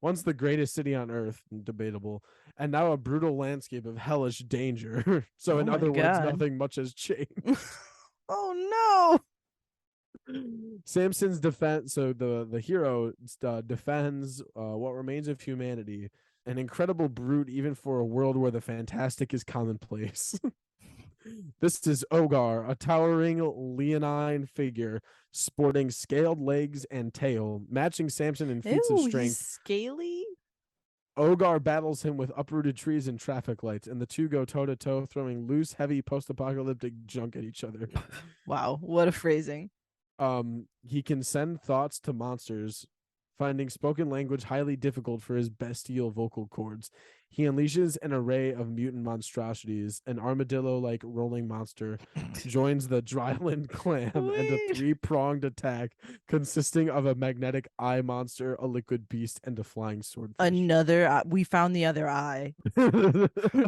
Once the greatest city on Earth, debatable, and now a brutal landscape of hellish danger. So in other words, nothing much has changed. Oh Samson's defense. So the hero defends what remains of humanity, an incredible brute even for a world where the fantastic is commonplace. This is Ogar, a towering leonine figure sporting scaled legs and tail, matching Samson in feats of Ew, he's strength. scaly. Ogar battles him with uprooted trees and traffic lights, and the two go toe to toe, throwing loose, heavy post-apocalyptic junk at each other. Wow, what a phrasing. He can send thoughts to monsters, finding spoken language highly difficult for his bestial vocal cords. He unleashes an array of mutant monstrosities. An armadillo-like rolling monster joins the dryland clam and a Wait. three-pronged attack consisting of a magnetic eye monster, a liquid beast, and a flying swordfish. Another we found the other eye.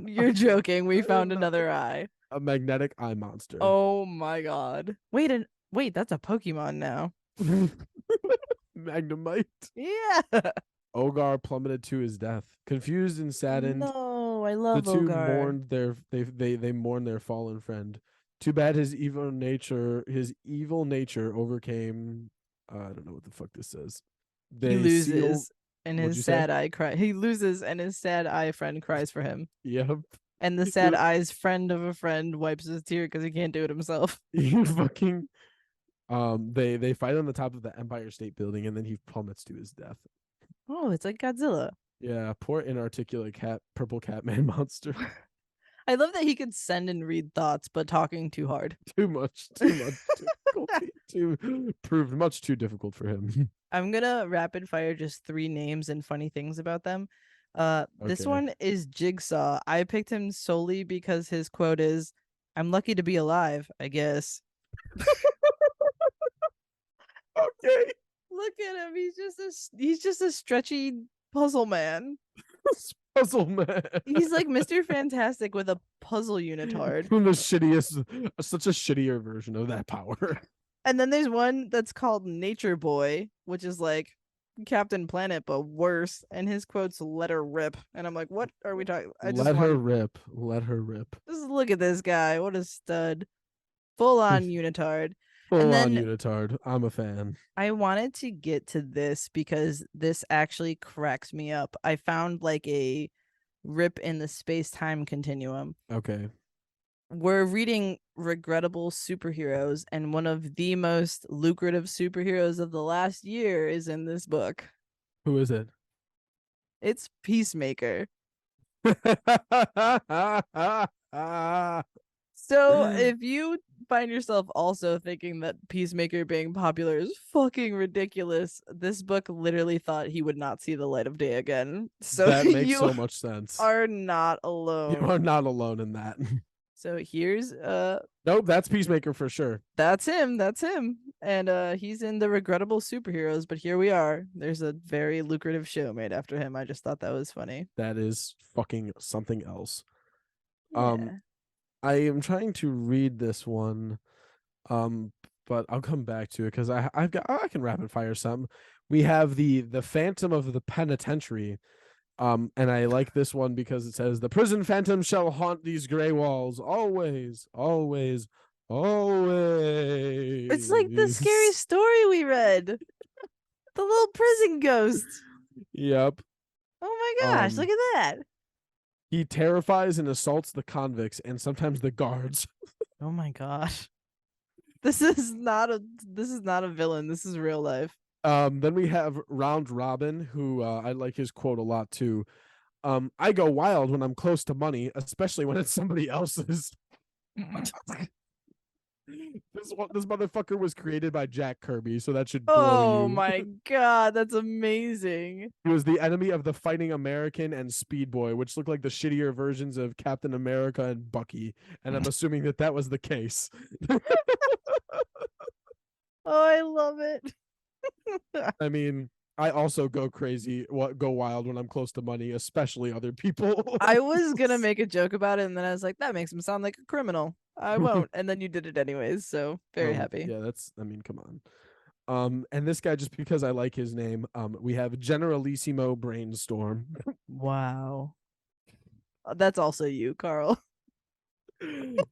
You're joking. We found another eye. A magnetic eye monster. Oh my god. Wait, that's a Pokemon now. Magnemite. Yeah. Ogar plummeted to his death. Confused and saddened, No, I the love two Ogar. mourned they mourned their fallen friend. Too bad his evil nature overcame. I don't know what the fuck this says. He loses and What'd his you say? sad eye cry. He loses and his sad eye friend cries for him. Yep. And the sad eye's friend of a friend wipes his tear because he can't do it himself. You fucking they fight on the top of the Empire State Building and then he plummets to his death. Oh, it's like Godzilla. Yeah, poor inarticulate purple Catman monster. I love that he could send and read thoughts, but talking too hard. Too much difficulty. Proved much too difficult for him. I'm gonna rapid fire just 3 names and funny things about them. This Okay. one is Jigsaw. I picked him solely because his quote is, "I'm lucky to be alive, I guess." Okay. Look at him. He's just a stretchy puzzle man. Puzzle man. He's like Mr. Fantastic with a puzzle unitard. From the shittiest, such a shittier version of that power. And then there's one that's called Nature Boy, which is like Captain Planet but worse. And his quote's "Let her rip." And I'm like, what are we talking? Let her rip. Let her rip. Just look at this guy. What a stud. Full on unitard. Full And on then- unitard. I'm a fan. I wanted to get to this because this actually cracks me up. I found like a rip in the space-time continuum. Okay. We're reading Regrettable Superheroes, and one of the most lucrative superheroes of the last year is in this book. Who is it? It's Peacemaker. So if you find yourself also thinking that Peacemaker being popular is fucking ridiculous, this book literally thought he would not see the light of day again. So that makes you so much sense. are not alone. You are not alone in that. So here's Nope, that's Peacemaker for sure. that's him. And he's in the Regrettable Superheroes, but here we are. There's a very lucrative show made after him. I just thought that was funny. That is fucking something else. Yeah. I am trying to read this one, but I'll come back to it because I can rapid fire some. We have the Phantom of the Penitentiary, and I like this one because it says the prison phantom shall haunt these gray walls always, always, always. It's like the scary story we read. The little prison ghost. Yep. Oh my gosh, look at that. He terrifies and assaults the convicts and sometimes the guards. Oh my gosh. This is not a villain. This is real life. Then we have Round Robin, who I like his quote a lot too. I go wild when I'm close to money, especially when it's somebody else's. This motherfucker was created by Jack Kirby, so that should blow Oh you. my god, that's amazing. He was the enemy of the Fighting American and Speed Boy, which look like the shittier versions of Captain America and Bucky, and I'm assuming that was the case. Oh, I love it. I mean, I also go wild when I'm close to money, especially other people. I was gonna make a joke about it, and then I was like, that makes him sound like a criminal. I won't. And then you did it anyways, so very happy. Yeah, come on. And this guy, just because I like his name, we have Generalissimo Brainstorm. Wow. That's also you, Carl.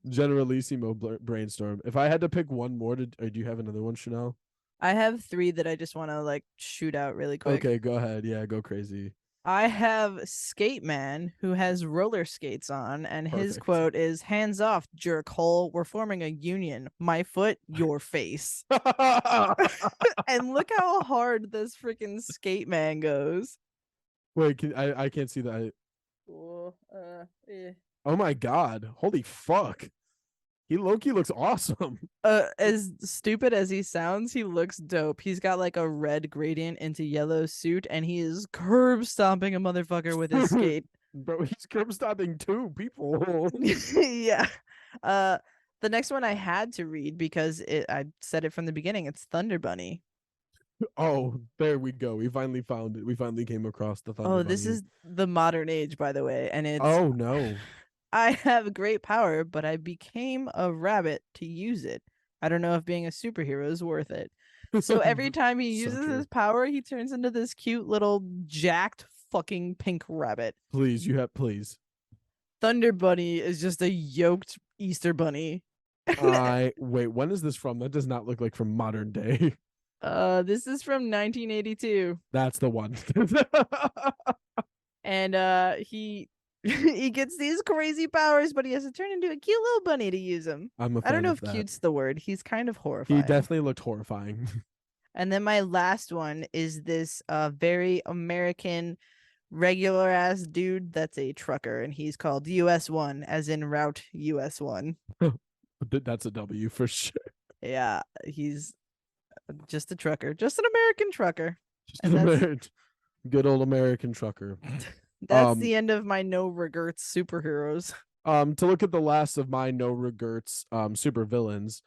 Generalissimo brainstorm. If I had to pick one more, or do you have another one, Chanel? I have 3 that I just want to like shoot out really quick. Okay, go ahead. Yeah, go crazy. I have Skate Man who has roller skates on, and his Perfect. quote is "Hands off, jerk hole. We're forming a union. My foot, your face." And look how hard this freaking Skate Man goes. Wait, I can't see that. Oh my god! Holy fuck! He Loki looks awesome. As stupid as he sounds, he looks dope. He's got like a red gradient into yellow suit, and he is curb stomping a motherfucker with his skate. Bro, he's curb stomping 2 people. Yeah. The next one I had to read because I said it from the beginning. It's Thunder Bunny. Oh, there we go. We finally found it. We finally came across the Thunder Bunny. This is the modern age, by the way, and it's Oh no. I have great power, but I became a rabbit to use it. I don't know if being a superhero is worth it. So every time he uses his power, he turns into this cute little jacked fucking pink rabbit. Please. Thunder Bunny is just a yoked Easter bunny. Wait, when is this from? That does not look like from modern day. This is from 1982. That's the one. And he he gets these crazy powers, but he has to turn into a cute little bunny to use them. I don't know if cute's the word. He's kind of horrifying. He definitely looked horrifying. And then my last one is this very American regular ass dude that's a trucker, and he's called US1, as in Route US1. That's a W for sure. Yeah, he's just a trucker, just an American trucker. Good old American trucker. That's the end of my no regrets superheroes. To look at the last of my no regrets super villains.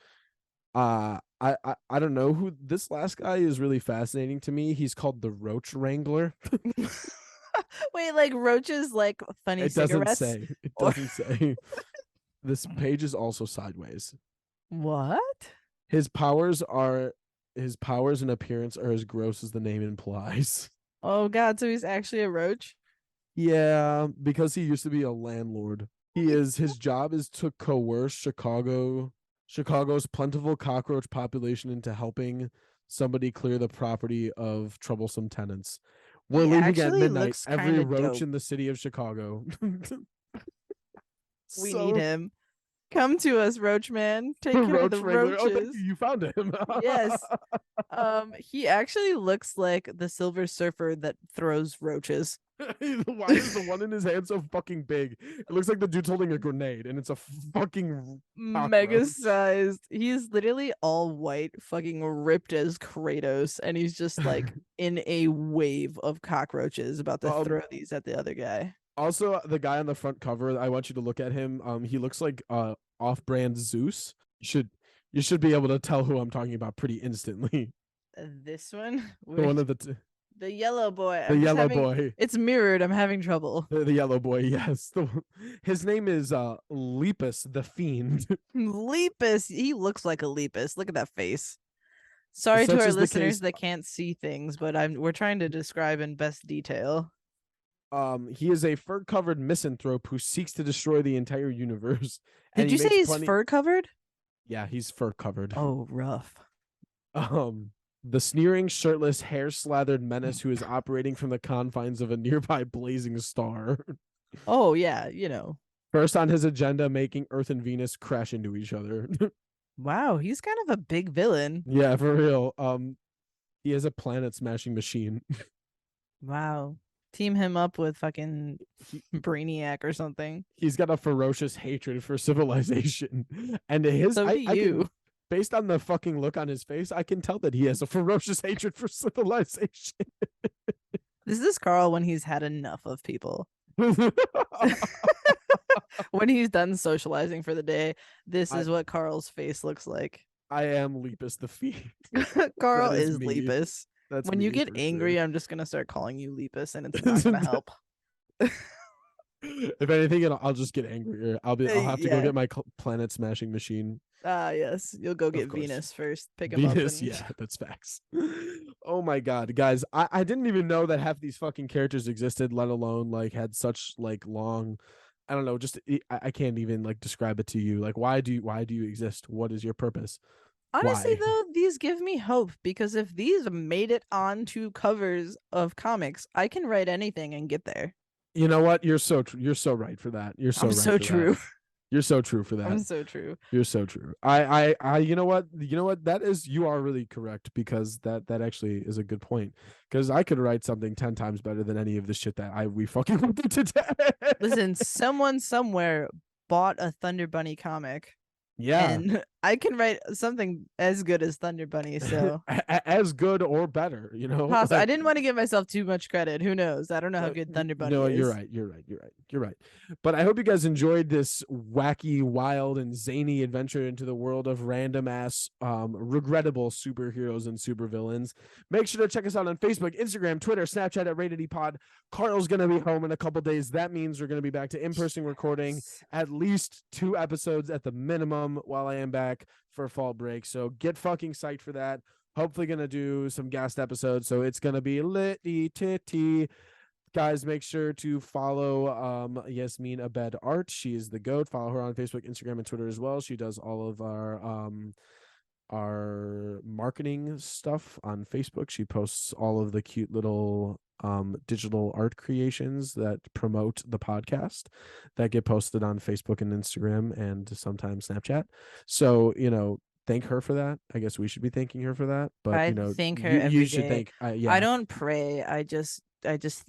I don't know who this last guy is. Really fascinating to me. He's called the Roach Wrangler. Wait, like roaches, like funny cigarettes? It doesn't say. This page is also sideways. What? His powers and appearance are as gross as the name implies. Oh god, so he's actually a roach? Yeah, because he used to be a landlord. His job is to coerce Chicago's plentiful cockroach population into helping somebody clear the property of troublesome tenants. We're leaving at midnight. Every roach in the city of Chicago. We need him. Come to us, Roach Man. Take care of the roaches. Oh, thank you. You found him. Yes. He actually looks like the Silver Surfer that throws roaches. Why is the one in his hand so fucking big? It looks like the dude's holding a grenade, and it's a fucking mega sized. He's literally all white, fucking ripped as Kratos, and he's just like in a wave of cockroaches about to throw these at the other guy. Also, the guy on the front cover, I want you to look at him. He looks like off-brand Zeus. You should be able to tell who I'm talking about pretty instantly. This one, the one of the the yellow boy. Boy. It's mirrored. I'm having trouble. The yellow boy. Yes. His name is Lepus the Fiend. Lepus. He looks like a Lepus. Look at that face. Sorry to our listeners that can't see things, but we're trying to describe in best detail. He is a fur-covered misanthrope who seeks to destroy the entire universe. Did you say he's fur-covered? Yeah, he's fur-covered. Oh, rough. The sneering, shirtless, hair-slathered menace who is operating from the confines of a nearby blazing star. Oh, yeah, you know. First on his agenda, making Earth and Venus crash into each other. Wow, he's kind of a big villain. Yeah, for real. He has a planet-smashing machine. Wow. Team him up with fucking Brainiac or something. He's got a ferocious hatred for civilization. And based on the fucking look on his face, I can tell that he has a ferocious hatred for civilization. This is Carl when he's had enough of people. When he's done socializing for the day, this is what Carl's face looks like. I am Lepus the Fiend. Carl is Lepus. That's when you get angry, I'm just gonna start calling you Lepus, and it's not gonna help. If anything, I'll just get angrier. I'll have to go get my planet smashing machine. Yes, you'll go get Venus first. Pick him Venus, up. And... yeah, that's facts. Oh my god, guys, I didn't even know that half these fucking characters existed, let alone like had such like long I don't know, just I can't even like describe it to you. Like, why do you exist? What is your purpose? Honestly, Why? though, these give me hope because if these made it onto covers of comics, I can write anything and get there. You know what? You're so you're so right for that. You're so I'm right so for true. that. You're so true for I'm that. so true. You're so true. I you know what? That is, you are really correct, because that actually is a good point. Because I could write something 10 times better than any of the shit that we fucking went through today. Listen, someone somewhere bought a Thunder Bunny comic. Yeah. And I can write something as good as Thunder Bunny, so As good or better, you know. possible. I Like, didn't want to give myself too much credit. Who knows? I don't know how good Thunder Bunny no, is. you're right. You're right. But I hope you guys enjoyed this wacky, wild, and zany adventure into the world of random ass, regrettable superheroes and supervillains. Make sure to check us out on Facebook, Instagram, Twitter, Snapchat at Rated E Pod. Carl's gonna be home in a couple days. That means we're gonna be back to in-person recording at least 2 episodes at the minimum while I am back for fall break. So get fucking psyched for that. Hopefully gonna do some guest episodes, so it's gonna be litty titty. Guys, make sure to follow Yasmin Abed Art. She is the GOAT. Follow her on Facebook, Instagram, and Twitter as well. She does all of our marketing stuff on Facebook. She posts all of the cute little digital art creations that promote the podcast that get posted on Facebook and Instagram and sometimes Snapchat. So, thank her for that. I guess we should be thanking her for that. But I thank her every you should day. thank. Yeah, I don't pray. I just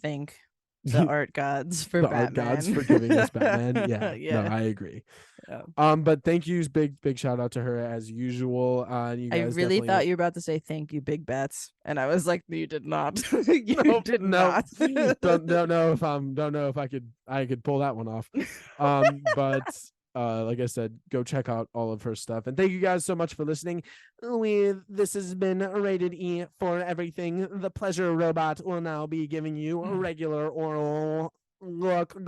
thank the art gods for the Batman. art gods for giving us Batman. Yeah, yeah. No, I agree. Yeah. But thank you, big shout out to her as usual. You I guys really definitely... thought you were about to say thank you, Big Bats, and I was like, you did not. You did not. don't know if I could pull that one off. But like I said, go check out all of her stuff, and thank you guys so much for listening. This has been Rated E for everything. The pleasure robot will now be giving you a regular oral gluck. I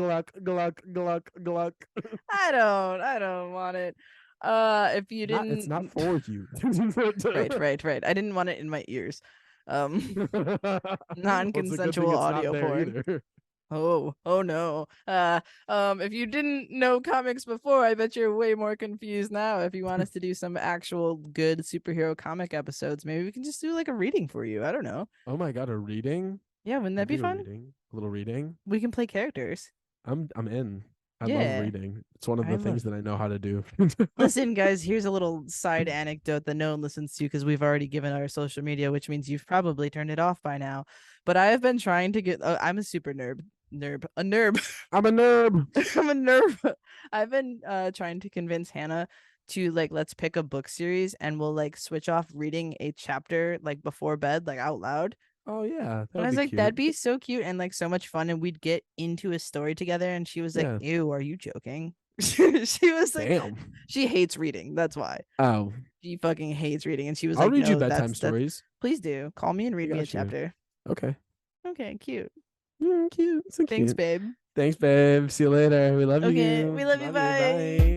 don't want it. If you didn't, it's not for you. right. I didn't want it in my ears. Non-consensual audio porn. Oh no. If you didn't know comics before, I bet you're way more confused now. If you want us to do some actual good superhero comic episodes, maybe we can just do like a reading for you. I don't know. Oh my god, a reading? Yeah, wouldn't that be fun? A little reading. We can play characters. I'm in. I love reading. It's one of the things that I know how to do. Listen, guys, here's a little side anecdote that no one listens to because we've already given our social media, which means you've probably turned it off by now. But I have been trying to get. I'm a super nerd. I'm a nerd. I'm a nerd. I've been trying to convince Hannah to let's pick a book series and we'll switch off reading a chapter before bed, out loud. Oh yeah, and I was like, cute. That'd be so cute and so much fun, and we'd get into a story together. And she was like, "Ew, are you joking?" She was like, "Damn, she hates reading. That's why." Oh, she fucking hates reading, and she was I'll like, read you bedtime stories. Please do. Call me and read me a chapter. Okay. Okay, cute. Cute. So cute. Thanks, babe. Thanks, babe. See you later. We love you. Okay, we love you. Bye.